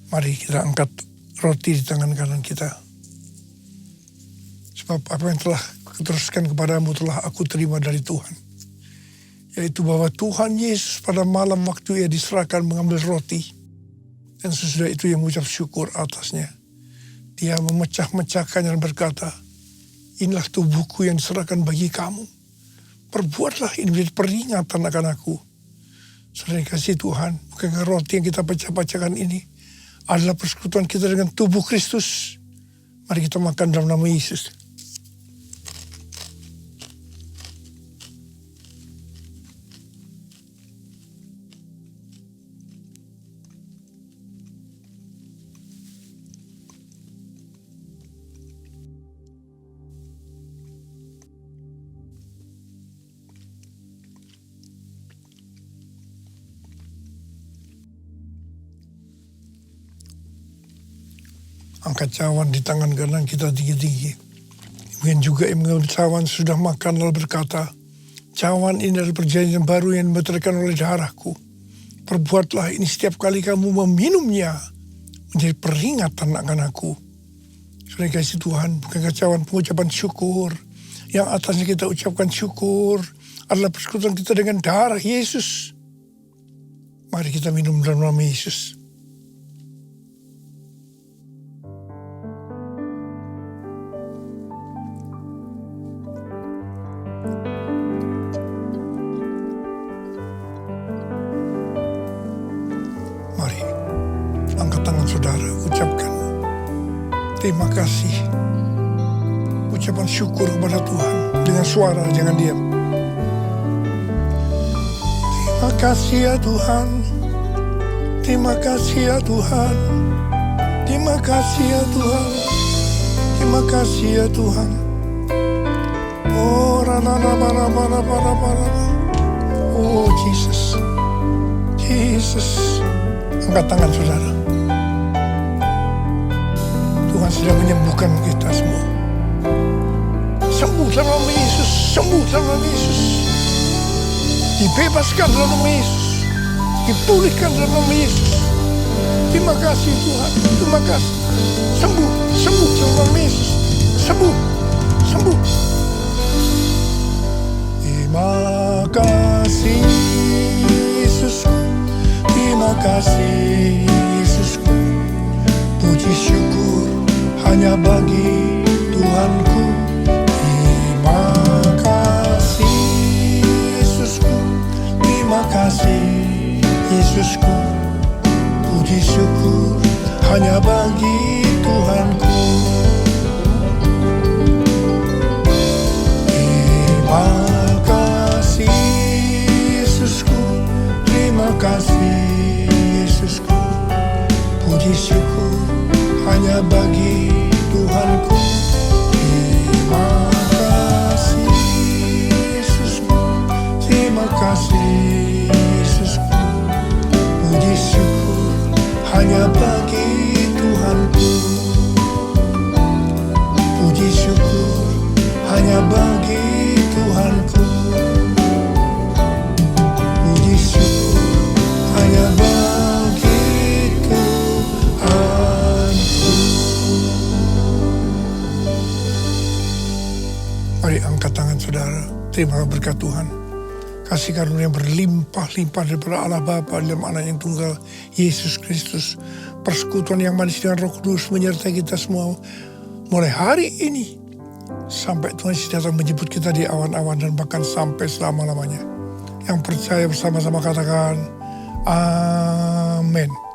Mari kita angkat roti di tangan kanan kita. Sebab apa yang telah kuteruskan kepadamu telah aku terima dari Tuhan. Yaitu bahwa Tuhan Yesus pada malam waktu ia diserahkan mengambil roti. Dan sesudah itu ia mengucap syukur atasnya. Dia memecah-mecahkannya dan berkata, inilah tubuhku yang diserahkan bagi kamu. Perbuatlah ini menjadi peringatan akan aku. Saudara kasih Tuhan, bukankah roti yang kita pecah-pecahkan ini adalah persekutuan kita dengan tubuh Kristus. Mari kita makan dalam nama Yesus. Angkat cawan di tangan kanan kita tinggi-tinggi. Mungkin juga yang mengambil cawan sudah makan lalu berkata, cawan ini adalah perjanjian baru yang dimeteraikan oleh darahku. Perbuatlah ini setiap kali kamu meminumnya menjadi peringatan akan aku. Sudah kasih Tuhan, bukankah cawan pengucapan syukur yang atasnya kita ucapkan syukur adalah persekutuan kita dengan darah Yesus. Mari kita minum dalam nama Yesus. Saudara, ucapkan terima kasih. Ucapan syukur kepada Tuhan dengan suara, jangan diam. Terima kasih ya Tuhan. Terima kasih ya Tuhan. Terima kasih ya Tuhan. Terima kasih ya Tuhan. Oh, oh Jesus. Jesus. Angkat tangan saudara. Tuhan sedang menyembuhkan kita semua. Sembuh dalam nama Yesus. Sembuh dalam nama Yesus. Dibebaskan dalam nama Yesus. Dipulihkan dalam nama Yesus. Terima kasih Tuhan. Terima kasih. Sembuh. Sembuh dalam nama Yesus. Sembuh. Sembuh. Terima kasih Yesusku. Terima kasih Yesusku. Puji syukur hanya bagi Tuhanku. Terima kasih Yesusku. Terima kasih Yesusku. Puji syukur hanya bagi Tuhanku. Terima kasih Yesusku. Terima kasih Yesusku. Puji syukur hanya bagi Tuhanku. Terima kasih Yesusku. Terima kasih Yesusku. Puji syukur hanya bagi Tuhanku. Puji syukur hanya bagi Tuhanku. Puji syukur hanya bagi Tuhanku. Mari angkat tangan saudara. Terima berkat Tuhan. Kasih karunia yang berlimpah-limpah daripada Allah Bapa dalam Anak yang tunggal Yesus Kristus. Persekutuan yang manis dengan Roh Kudus menyertai kita semua mulai hari ini sampai Tuhan Yesus datang menjemput kita di awan-awan dan bahkan sampai selama-lamanya. Yang percaya bersama-sama katakan amin.